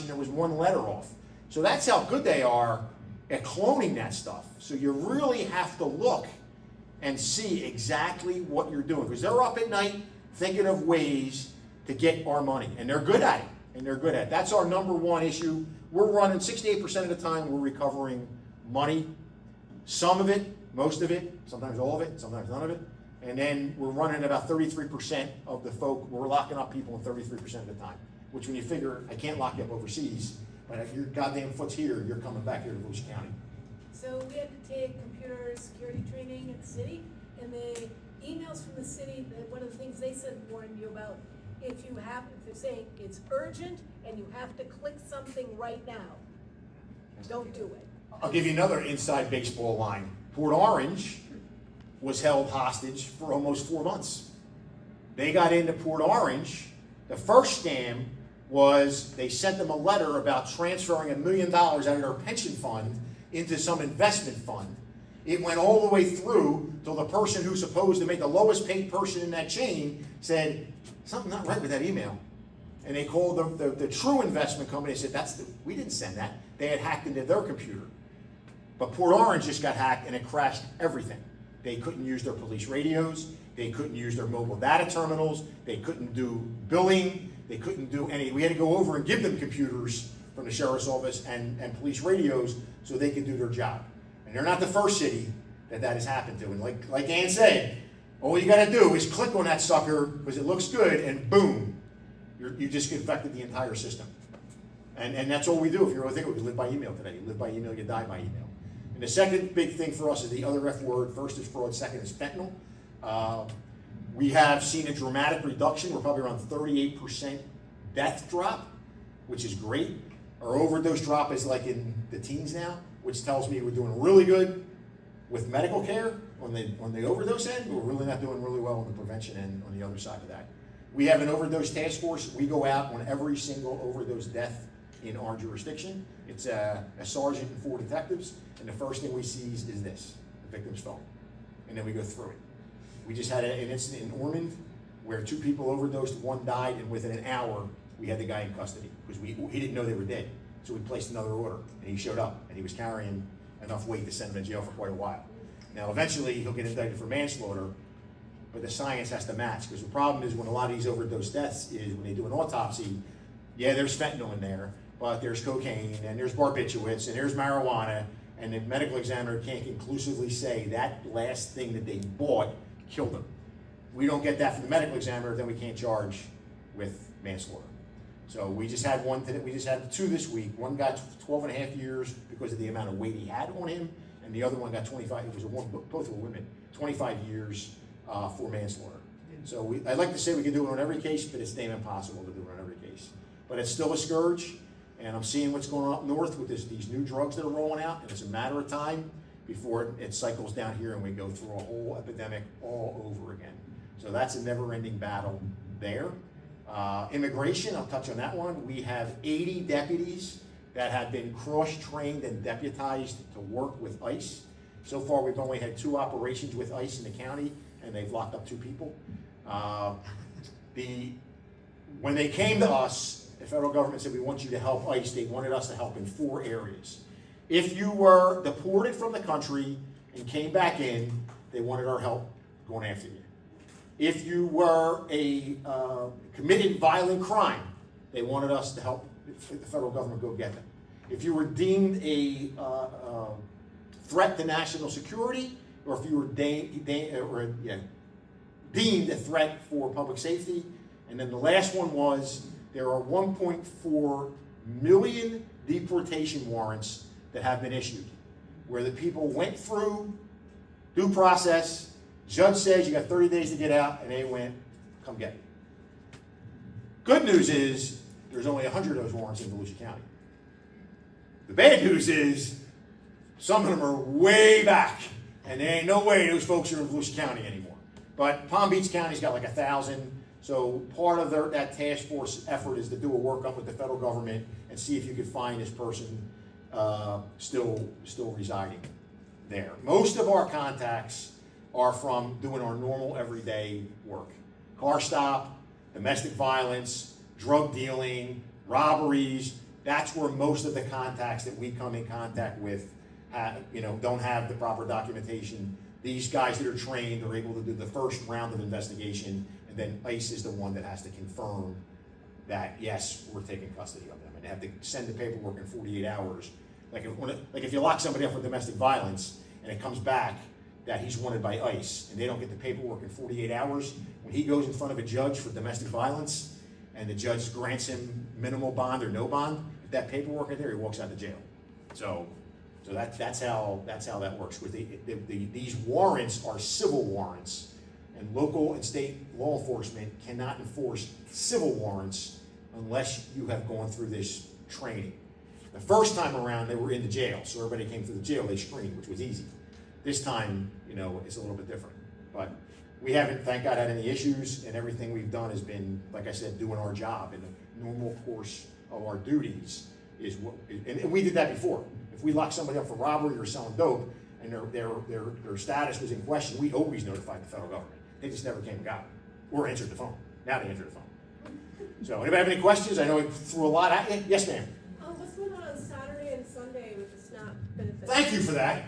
and there was one letter off. So that's how good they are at cloning that stuff. So you really have to look and see exactly what you're doing, because they're up at night thinking of ways to get our money, and they're good at it, That's our number one issue. We're running 68% of the time, we're recovering money. Some of it, most of it, sometimes all of it, sometimes none of it. And then we're running about 33% of the folk, we're locking up people 33% of the time. Which when you figure, I can't lock you up overseas, but if your goddamn foot's here, you're coming back here to Volusia County. So we had to take computer security training at the city, and the emails from the city, one of the things they said warn you about, if they're saying it's urgent and you have to click something right now, don't do it. I'll give you another inside baseball line. Port Orange was held hostage for almost 4 months. They got into Port Orange. The first scam was they sent them a letter about transferring $1 million out of their pension fund into some investment fund. It went all the way through till the person who's supposed to make the lowest paid person in that chain said, something's not right with that email. And they called the true investment company and said, we didn't send that. They had hacked into their computer. But Port Orange just got hacked and it crashed everything. They couldn't use their police radios. They couldn't use their mobile data terminals. They couldn't do billing. They couldn't do any. We had to go over and give them computers from the sheriff's office and police radios so they could do their job. And they're not the first city that has happened to. And like Ann said, all you got to do is click on that sucker because it looks good, and boom, you just infected the entire system. And that's all we do. If you really think of it, we live by email today. You live by email, you die by email. And the second big thing for us is the other F word. First is fraud, second is fentanyl. We have seen a dramatic reduction. We're probably around 38% death drop, which is great. Our overdose drop is like in the teens now, which tells me we're doing really good with medical care on the overdose end, but we're really not doing really well on the prevention end on the other side of that. We have an overdose task force. We go out on every single overdose death in our jurisdiction. It's a sergeant and 4 detectives, and the first thing we seize is this, the victim's phone, and then we go through it. We just had an incident in Ormond where 2 people overdosed, 1 died, and within an hour, we had the guy in custody because he didn't know they were dead. So we placed another order, and he showed up, and he was carrying enough weight to send him to jail for quite a while. Now, eventually, he'll get indicted for manslaughter, but the science has to match, because the problem is when a lot of these overdose deaths is when they do an autopsy, yeah, there's fentanyl in there, but there's cocaine, and there's barbiturates, and there's marijuana, and the medical examiner can't conclusively say that last thing that they bought killed them. We don't get that from the medical examiner, then we can't charge with manslaughter. So we just had one today, we just had two this week. One got 12 and a half years because of the amount of weight he had on him, and the other one got 25, it was both were women, 25 years for manslaughter. So I'd like to say we can do it on every case, but it's damn impossible to do it on every case. But it's still a scourge, and I'm seeing what's going on up north with these new drugs that are rolling out, and it's a matter of time before it cycles down here and we go through a whole epidemic all over again. So that's a never-ending battle there. Immigration, I'll touch on that one. We have 80 deputies that have been cross-trained and deputized to work with ICE. So far, we've only had 2 operations with ICE in the county, and they've locked up 2 people. When they came to us, the federal government said, we want you to help ICE. They wanted us to help in 4 areas. If you were deported from the country and came back in, they wanted our help going after you. If you were a committed violent crime, they wanted us to help the federal government go get them. If you were deemed a threat to national security, or if you were deemed a threat for public safety. And then the last one was, there are 1.4 million deportation warrants that have been issued, where the people went through due process, judge says you got 30 days to get out, and they went, come get me. Good news is, there's only 100 of those warrants in Volusia County. The bad news is, some of them are way back, and there ain't no way those folks are in Volusia County anymore. But Palm Beach County's got like 1,000, so part of that task force effort is to do a workup with the federal government and see if you could find this person still residing there. Most of our contacts are from doing our normal everyday work. Car stop, domestic violence, drug dealing, robberies. That's where most of the contacts that we come in contact with don't have the proper documentation. These guys that are trained are able to do the first round of investigation, and then ICE is the one that has to confirm that, yes, we're taking custody of them. And they have to send the paperwork in 48 hours. Like if you lock somebody up for domestic violence and it comes back that he's wanted by ICE and they don't get the paperwork in 48 hours, when he goes in front of a judge for domestic violence and the judge grants him minimal bond or no bond, if that paperwork is there, he walks out of jail. So that's how that works. These warrants are civil warrants, and local and state law enforcement cannot enforce civil warrants unless you have gone through this training. The first time around, they were in the jail, so everybody came through the jail, they screened, which was easy. This time, it's a little bit different. But we haven't, thank God, had any issues, and everything we've done has been, like I said, doing our job. And the normal course of our duties is and we did that before. If we locked somebody up for robbery or selling dope, and their status was in question, we always notified the federal government. They just never came and got it, or answered the phone. Now they answer the phone. So, anybody have any questions? I know I threw a lot at you. Yes, ma'am. What's going on Saturday and Sunday with the SNAP benefits? Thank you for that.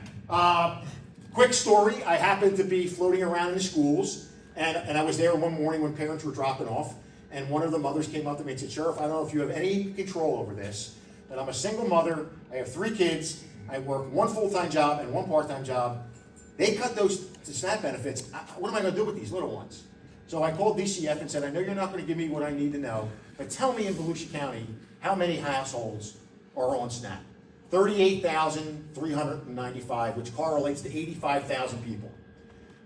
Quick story, I happened to be floating around in the schools, and I was there one morning when parents were dropping off, and one of the mothers came up to me and said, Sheriff, I don't know if you have any control over this, but I'm a single mother, I have 3 kids, I work 1 full-time job and 1 part-time job. They cut the SNAP benefits. What am I going to do with these little ones? So I called DCF and said, I know you're not going to give me what I need to know, but tell me in Volusia County how many households are on SNAP. 38,395, which correlates to 85,000 people.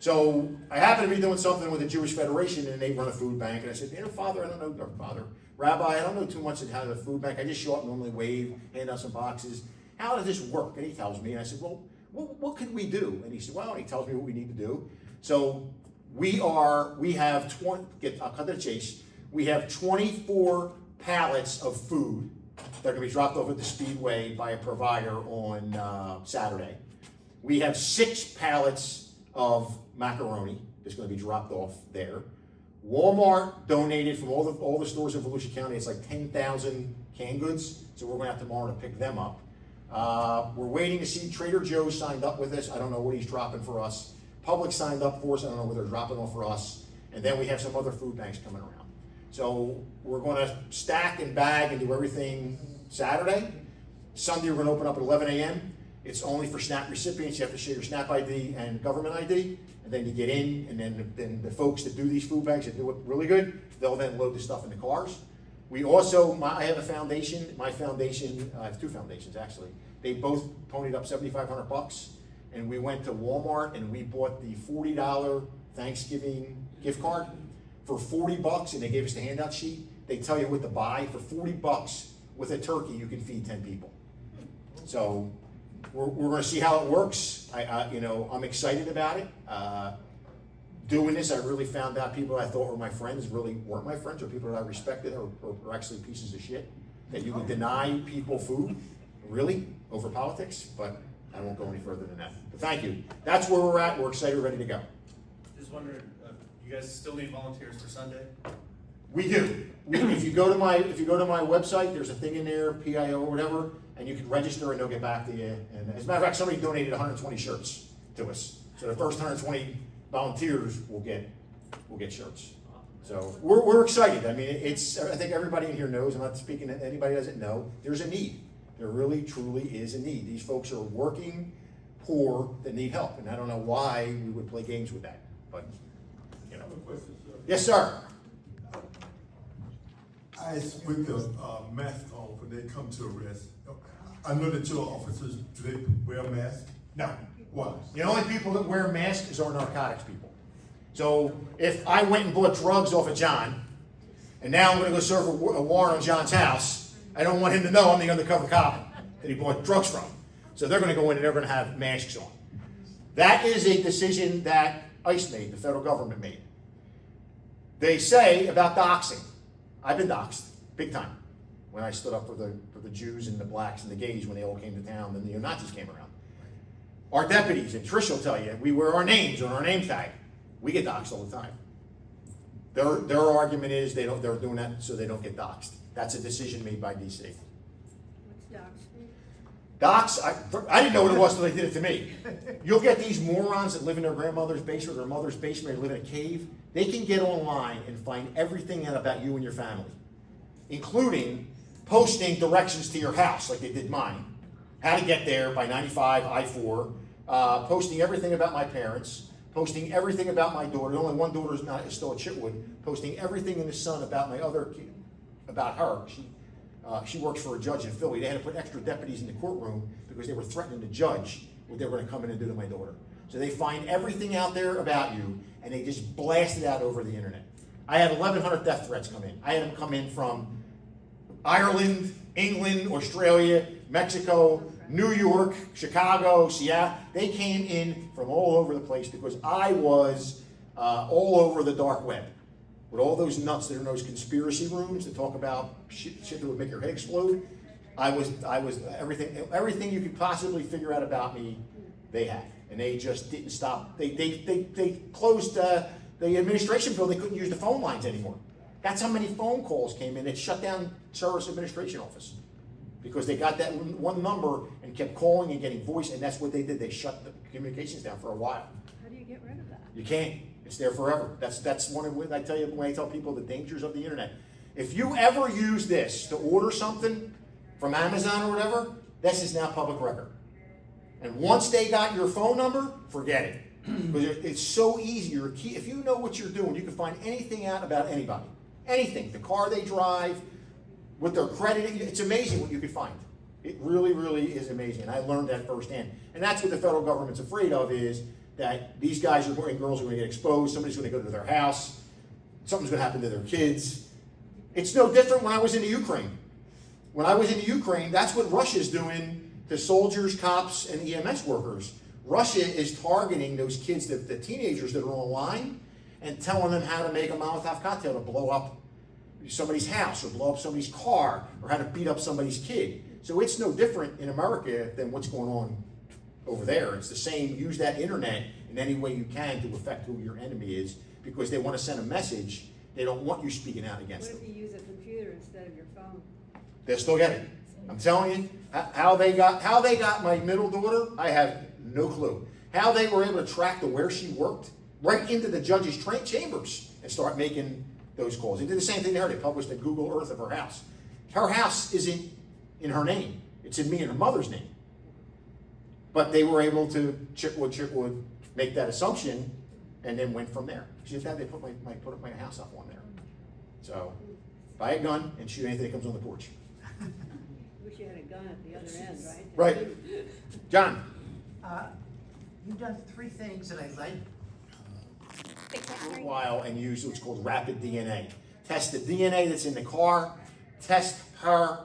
So I happen to be doing something with the Jewish Federation, and they run a food bank. And I said, Father, I don't know, Father, Rabbi, I don't know too much about the food bank. I just show up, normally wave, hand out some boxes. How does this work? And he tells me, and I said, well, what could we do? And he said, well, he tells me what we need to do. So we have 20, I'll cut to the chase. We have 24 pallets of food that are going to be dropped off at the Speedway by a provider on Saturday. We have 6 pallets of macaroni that's going to be dropped off there. Walmart donated from all the stores in Volusia County. It's like 10,000 canned goods, so we're going out tomorrow to pick them up. We're waiting to see Trader Joe's signed up with us. I don't know what he's dropping for us. Publix signed up for us. I don't know what they're dropping off for us. And then we have some other food banks coming around. So we're going to stack and bag and do everything Saturday. Sunday we're going to open up at 11 a.m. It's only for SNAP recipients. You have to show your SNAP ID and government ID, and then you get in, and then the folks that do these food banks that do it really good, they'll then load the stuff in the cars. We also, I have a foundation, my foundation, I have two foundations actually. They both ponied up $7,500, and we went to Walmart and we bought the $40 Thanksgiving gift card for $40, and they gave us the handout sheet. They tell you what to buy. For $40 with a turkey, you can feed 10 people. So we're going to see how it works. I'm excited about it. Doing this, I really found out people I thought were my friends really weren't my friends, or people that I respected or actually pieces of shit. That you would deny people food, really, over politics, but I won't go any further than that. But thank you. That's where we're at. We're excited, ready to go. Just wondering, you guys still need volunteers for Sunday? We do. If you go to my website, there's a thing in there, PIO or whatever, and you can register and they'll get back to you. And as a matter of fact, somebody donated 120 shirts to us. So the first 120 volunteers will get shirts. So we're excited. I mean, I think everybody in here knows, I'm not speaking to anybody who doesn't know, there's a need. There really, truly is a need. These folks are working poor that need help. And I don't know why we would play games with that, but, you know. Yes, sir. I with the mask on when they come to arrest. I know that your officers, do they wear masks? No. Why? The only people that wear masks is our narcotics people. So if I went and bought drugs off of John, and now I'm going to go serve a warrant on John's house, I don't want him to know I'm the undercover cop that he bought drugs from. So they're going to go in and they're going to have masks on. That is a decision that ICE made, the federal government made. They say about doxing. I've been doxed, big time, when I stood up for the Jews and the blacks and the gays when they all came to town and the Nazis came around. Our deputies, and Trish will tell you, we wear our names on our name tag. We get doxed all the time. Their argument is they're doing that so they don't get doxed. That's a decision made by DC. What's Dox, I didn't know what it was until they did it to me. You'll get these morons that live in their grandmother's basement or their mother's basement or live in a cave. They can get online and find everything out about you and your family, including posting directions to your house like they did mine, how to get there by 95, I-4, posting everything about my parents, posting everything about my daughter. Only one daughter is still at Chitwood, posting everything in the Sun about my other kid, about her. She works for a judge in Philly. They had to put extra deputies in the courtroom because they were threatening the judge what they were going to come in and do to my daughter. So they find everything out there about you, and they just blast it out over the internet. I had 1,100 death threats come in. I had them come in from Ireland, England, Australia, Mexico, New York, Chicago, Seattle. They came in from all over the place because I was all over the dark web with all those nuts that are in those conspiracy rooms that talk about shit that would make your head explode. I was everything you could possibly figure out about me, they had. And they just didn't stop. They closed the administration building. They couldn't use the phone lines anymore. That's how many phone calls came in. It shut down Service Administration Office because they got that one number and kept calling and getting voice, and that's what they did. They shut the communications down for a while. How do you get rid of that? You can't. It's there forever. That's one of what I tell you when I tell people the dangers of the internet. If you ever use this to order something from Amazon or whatever, this is now public record. And once they got your phone number, forget it. Because it's so easy. If you know what you're doing, you can find anything out about anybody. Anything. The car they drive, with their credit. It's amazing what you can find. It really, really is amazing. And I learned that firsthand. And that's what the federal government's afraid of, is that these guys and girls are going to get exposed. Somebody's going to go to their house. Something's going to happen to their kids. It's no different when I was in the Ukraine. When I was in the Ukraine, that's what Russia's doing to soldiers, cops, and EMS workers. Russia is targeting those kids, the teenagers that are online, and telling them how to make a Molotov cocktail to blow up somebody's house or blow up somebody's car or how to beat up somebody's kid. So it's no different in America than what's going on over there. It's the same. Use that internet in any way you can to affect who your enemy is, because they want to send a message. They don't want you speaking out against them. What if you use a computer instead of your phone? They'll still get it. I'm telling you, how they got my middle daughter, I have no clue. How they were able to track to where she worked, right into the judge's chambers, and start making those calls. They did the same thing there. They published a Google Earth of her house. Her house isn't in her name. It's in me and her mother's name. But they were able to, Chitwood make that assumption, and then went from there. She said, Dad, they put my house up on there. So, buy a gun, and shoot anything that comes on the porch. Wish you had a gun at the other end, right? Right. John? You've done three things that I like. For a while and use what's called rapid DNA. Test the DNA that's in the car, test her,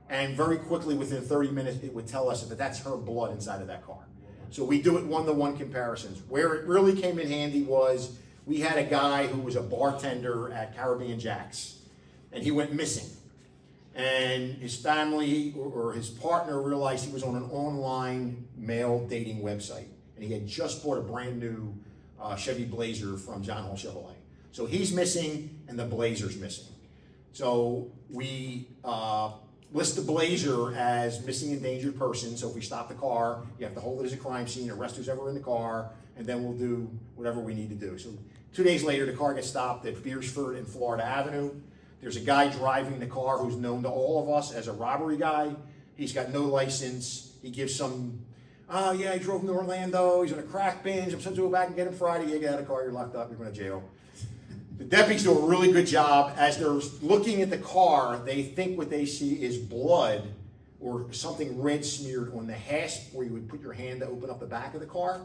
and very quickly within 30 minutes it would tell us if that's her blood inside of that car. So we do it one-to-one comparisons. Where it really came in handy was we had a guy who was a bartender at Caribbean Jack's, and he went missing. And his family or his partner realized he was on an online male dating website, and he had just bought a brand new Chevy Blazer from John Hall Chevrolet. So he's missing and the Blazer's missing. So we list the Blazer as missing endangered person. So if we stop the car, you have to hold it as a crime scene, arrest who's ever in the car, and then we'll do whatever we need to do. So 2 days later, the car gets stopped at Beersford and Florida Avenue. There's a guy driving the car who's known to all of us as a robbery guy. He's got no license. He gives some, oh yeah, he drove him to Orlando. He's on a crack binge. I'm supposed to go back and get him Friday. Yeah, get out of the car. You're locked up. You're going to jail. The deputies do a really good job. As they're looking at the car, they think what they see is blood or something red smeared on the hasp where you would put your hand to open up the back of the car.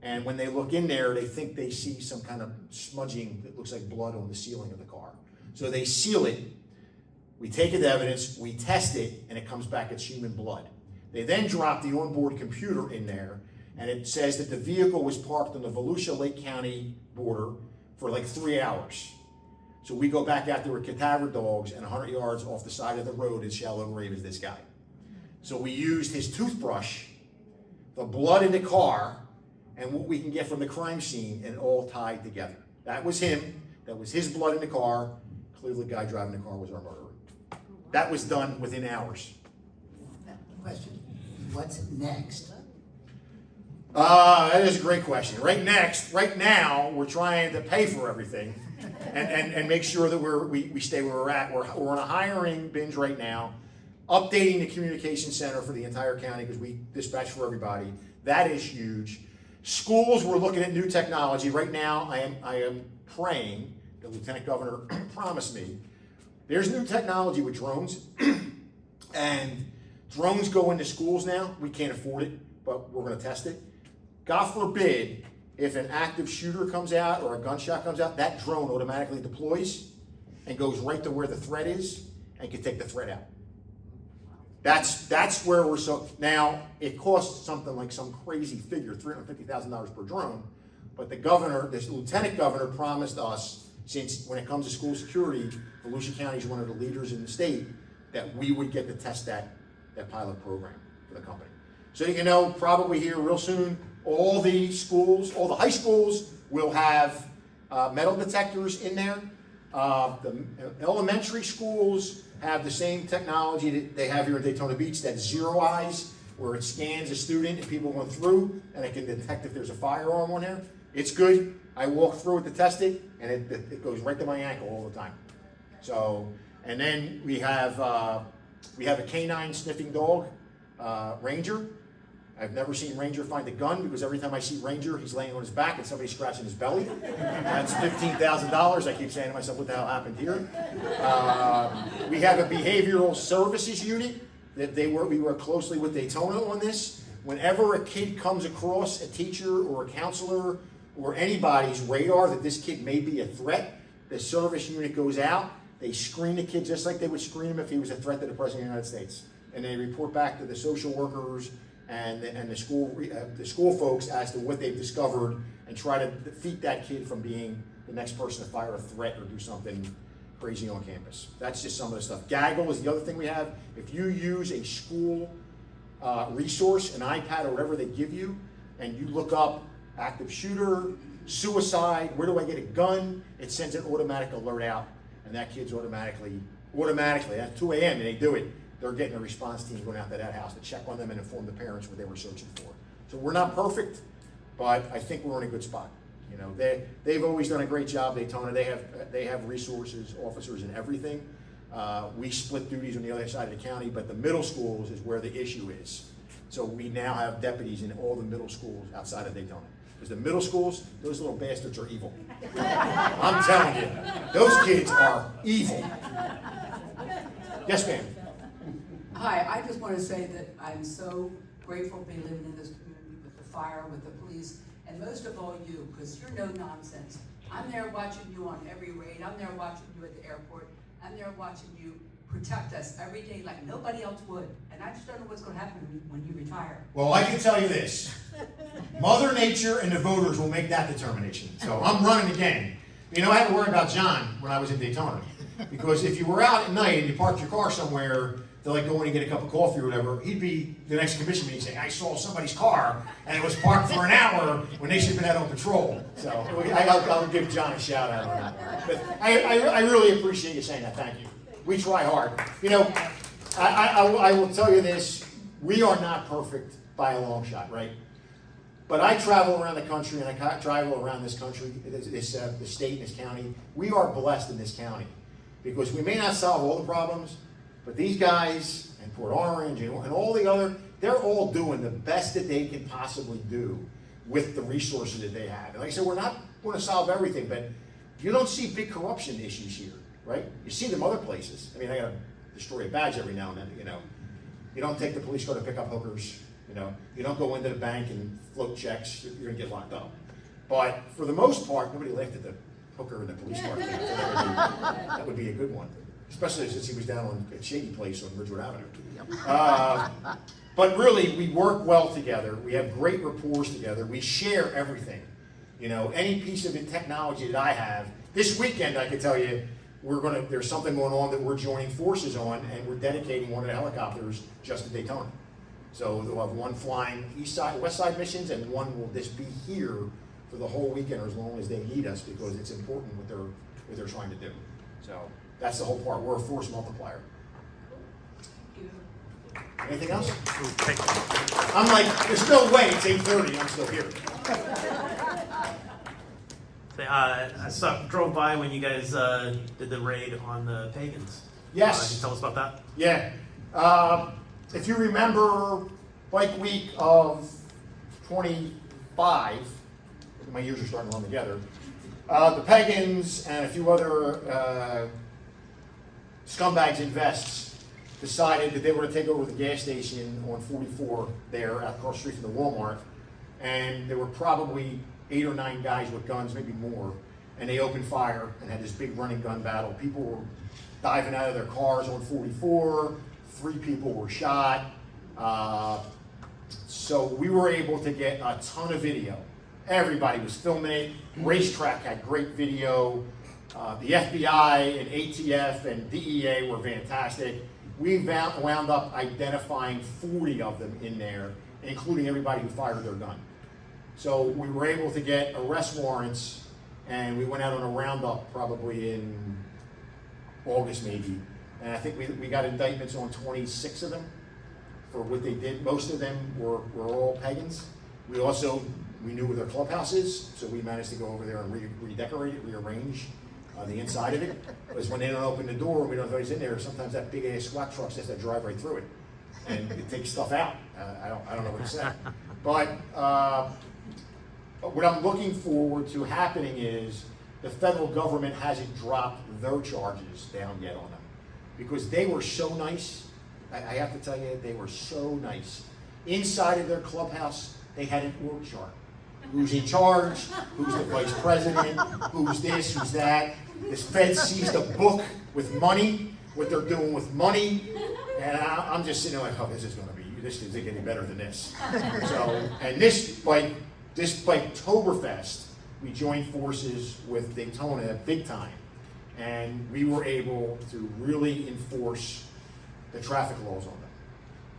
And when they look in there, they think they see some kind of smudging that looks like blood on the ceiling of the car. So they seal it. We take it to evidence, we test it, and it comes back as human blood. They then drop the onboard computer in there, and it says that the vehicle was parked on the Volusia Lake County border for like 3 hours. So we go back out there with cadaver dogs, and 100 yards off the side of the road is shallow grave is this guy. So we used his toothbrush, the blood in the car, and what we can get from the crime scene, and it all tied together. That was him. That was his blood in the car. Clearly the guy driving the car was our murderer. That was done within hours. Question, what's next? That is a great question. Right now, we're trying to pay for everything and make sure that we stay where we're at. We're on a hiring binge right now, updating the communication center for the entire county because we dispatch for everybody. That is huge. Schools, we're looking at new technology. Right now, I am praying, the Lieutenant Governor promised me, there's new technology with drones, and drones go into schools now. We can't afford it, but we're going to test it. God forbid, if an active shooter comes out or a gunshot comes out, that drone automatically deploys and goes right to where the threat is and can take the threat out. That's where we're so, now it costs something like some crazy figure, $350,000 per drone, but the governor, this lieutenant governor promised us, since when it comes to school security, Volusia County is one of the leaders in the state, that we would get to test that pilot program for the company. So you know, probably here real soon, all the schools, all the high schools will have metal detectors in there. The elementary schools have the same technology that they have here in Daytona Beach, that's Zero Eyes, where it scans a student and people going through, and it can detect if there's a firearm on there. It's good. I walk through it to test it, and it goes right to my ankle all the time. So, and then we have a canine sniffing dog, Ranger. I've never seen Ranger find a gun because every time I see Ranger, he's laying on his back and somebody's scratching his belly. That's $15,000. I keep saying to myself, what the hell happened here? We have a behavioral services unit that we work closely with Daytona on this. Whenever a kid comes across a teacher or a counselor or anybody's radar that this kid may be a threat, the service unit goes out. They screen the kid just like they would screen him if he was a threat to the President of the United States. And they report back to the social workers and the school folks as to what they've discovered and try to defeat that kid from being the next person to fire a threat or do something crazy on campus. That's just some of the stuff. Gaggle is the other thing we have. If you use a school resource, an iPad or whatever they give you, and you look up active shooter, suicide, where do I get a gun, it sends an automatic alert out, and that kid's automatically at 2 a.m. and they do it. They're getting a response team going out to that house to check on them and inform the parents what they were searching for. So we're not perfect, but I think we're in a good spot. You know, they've always done a great job, Daytona. They have resources, officers, and everything. We split duties on the other side of the county, but the middle schools is where the issue is. So we now have deputies in all the middle schools outside of Daytona. Because the middle schools, those little bastards are evil. I'm telling you, those kids are evil. Yes, ma'am. Hi, I just want to say that I'm so grateful to be living in this community with the fire, with the police, and most of all you, because you're no nonsense. I'm there watching you on every raid. I'm there watching you at the airport. I'm there watching you protect us every day like nobody else would. And I just don't know what's going to happen when you retire. Well, I can tell you this. Mother Nature and the voters will make that determination. So I'm running again. You know, I had to worry about John when I was in Daytona. Because if you were out at night and you parked your car somewhere to like go in and get a cup of coffee or whatever, he'd be the next commission meeting saying, I saw somebody's car and it was parked for an hour when they should have been out on patrol. So I'll give John a shout out on that. But I really appreciate you saying that. Thank you. We try hard. You know, I will tell you this. We are not perfect by a long shot, right? But I travel around the country, and I travel around this country, the state, this county. We are blessed in this county because we may not solve all the problems, but these guys and Port Orange and all the other, they're all doing the best that they can possibly do with the resources that they have. And like I said, we're not going to solve everything, but you don't see big corruption issues here, right? You see them other places. I mean, I got to destroy a badge every now and then, you know. You don't take the police car to pick up hookers. You know, you don't go into the bank and float checks, you're going to get locked up. But for the most part, nobody laughed at the hooker in the police car. That would be a good one, especially since he was down on a shady place on Ridgewood Avenue. But really, we work well together. We have great rapport together. We share everything. You know, any piece of technology that I have, this weekend I can tell you, there's something going on that we're joining forces on, and we're dedicating one of the helicopters just to Daytona. So we'll have one flying east side, west side missions, and one will just be here for the whole weekend, or as long as they need us, because it's important what they're trying to do. So that's the whole part. We're a force multiplier. Anything else? I'm like, there's no way it's 8:30. I'm still here. I drove by when you guys did the raid on the pagans. Yes. Can you tell us about that? Yeah. If you remember Bike Week of 25, my years are starting to run together, the pagans and a few other scumbags in vests decided that they were going to take over the gas station on 44 there across the street from the Walmart. And there were probably 8 or 9 guys with guns, maybe more, and they opened fire and had this big running gun battle. People were diving out of their cars on 44, 3 people were shot. So we were able to get a ton of video. Everybody was filming it. Racetrack had great video. The FBI and ATF and DEA were fantastic. We wound up identifying 40 of them in there, including everybody who fired their gun. So we were able to get arrest warrants, and we went out on a roundup probably in August maybe. And I think we got indictments on 26 of them for what they did. Most of them were all pagans. We knew where their clubhouse is, so we managed to go over there and redecorate it, rearrange the inside of it. Because when they don't open the door and we don't know who's in there, sometimes that big ass squat truck has to drive right through it. And it takes stuff out. I don't know what to say. But what I'm looking forward to happening is the federal government hasn't dropped their charges down yet on them. Because they were so nice. I have to tell you, they were so nice. Inside of their clubhouse, they had an org chart. Who's in charge, who's the vice president, who's this, who's that. This Fed seized a book with money, what they're doing with money. And I'm just sitting there like, oh, this isn't getting better than this. So, and this Biketoberfest, we joined forces with Daytona big time. And we were able to really enforce the traffic laws on them.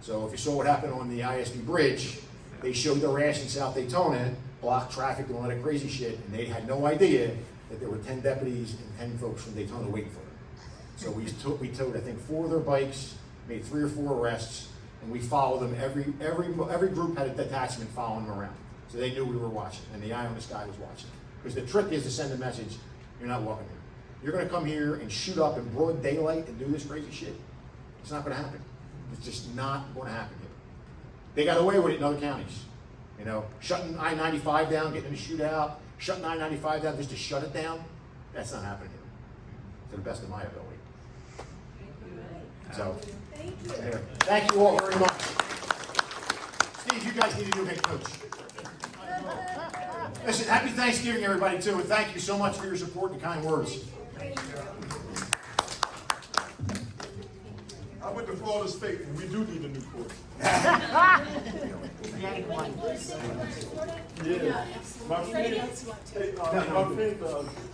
So if you saw what happened on the ISB bridge, they showed their ass in South Daytona, blocked traffic, doing all that crazy shit, and they had no idea that there were 10 deputies and 10 folks from Daytona waiting for them. So we towed, I think, 4 of their bikes, made 3 or 4 arrests, and we followed them. Every group had a detachment following them around. So they knew we were watching, and the eye on the sky was watching. Because the trick is to send a message, you're not welcome here. You're going to come here and shoot up in broad daylight and do this crazy shit. It's not going to happen. It's just not going to happen here. They got away with it in other counties. You know, shutting I-95 down, getting in a shootout, shutting I-95 down just to shut it down. That's not happening here, to the best of my ability. So, Thank you. there. Thank you all very much. Steve, you guys need a new head coach. Listen, happy Thanksgiving, everybody, too, and thank you so much for your support and kind words. I went to Florida State, and we do need a new coach. Yeah, My friend, hey, my friend,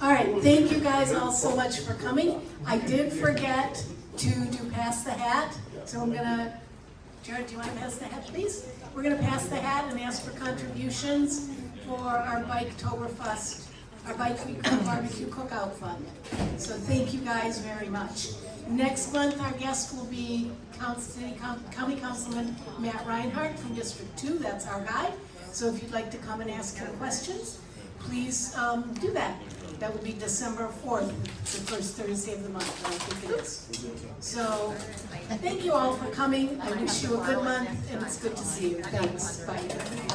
all right, thank you guys all so much for coming. I did forget to do pass the hat, so I'm gonna, Jared, do you wanna pass the hat, please? We're gonna pass the hat and ask for contributions for our Bike-Toberfest, our Bike Week Barbecue Cookout Fund. So thank you guys very much. Next month, our guest will be County Councilman Matt Reinhardt from District 2, that's our guy. So if you'd like to come and ask him questions, please do that. That will be December 4th, the first Thursday of the month, I think it is. So, thank you all for coming. I wish you a good month, and it's good to see you. Thanks. Bye.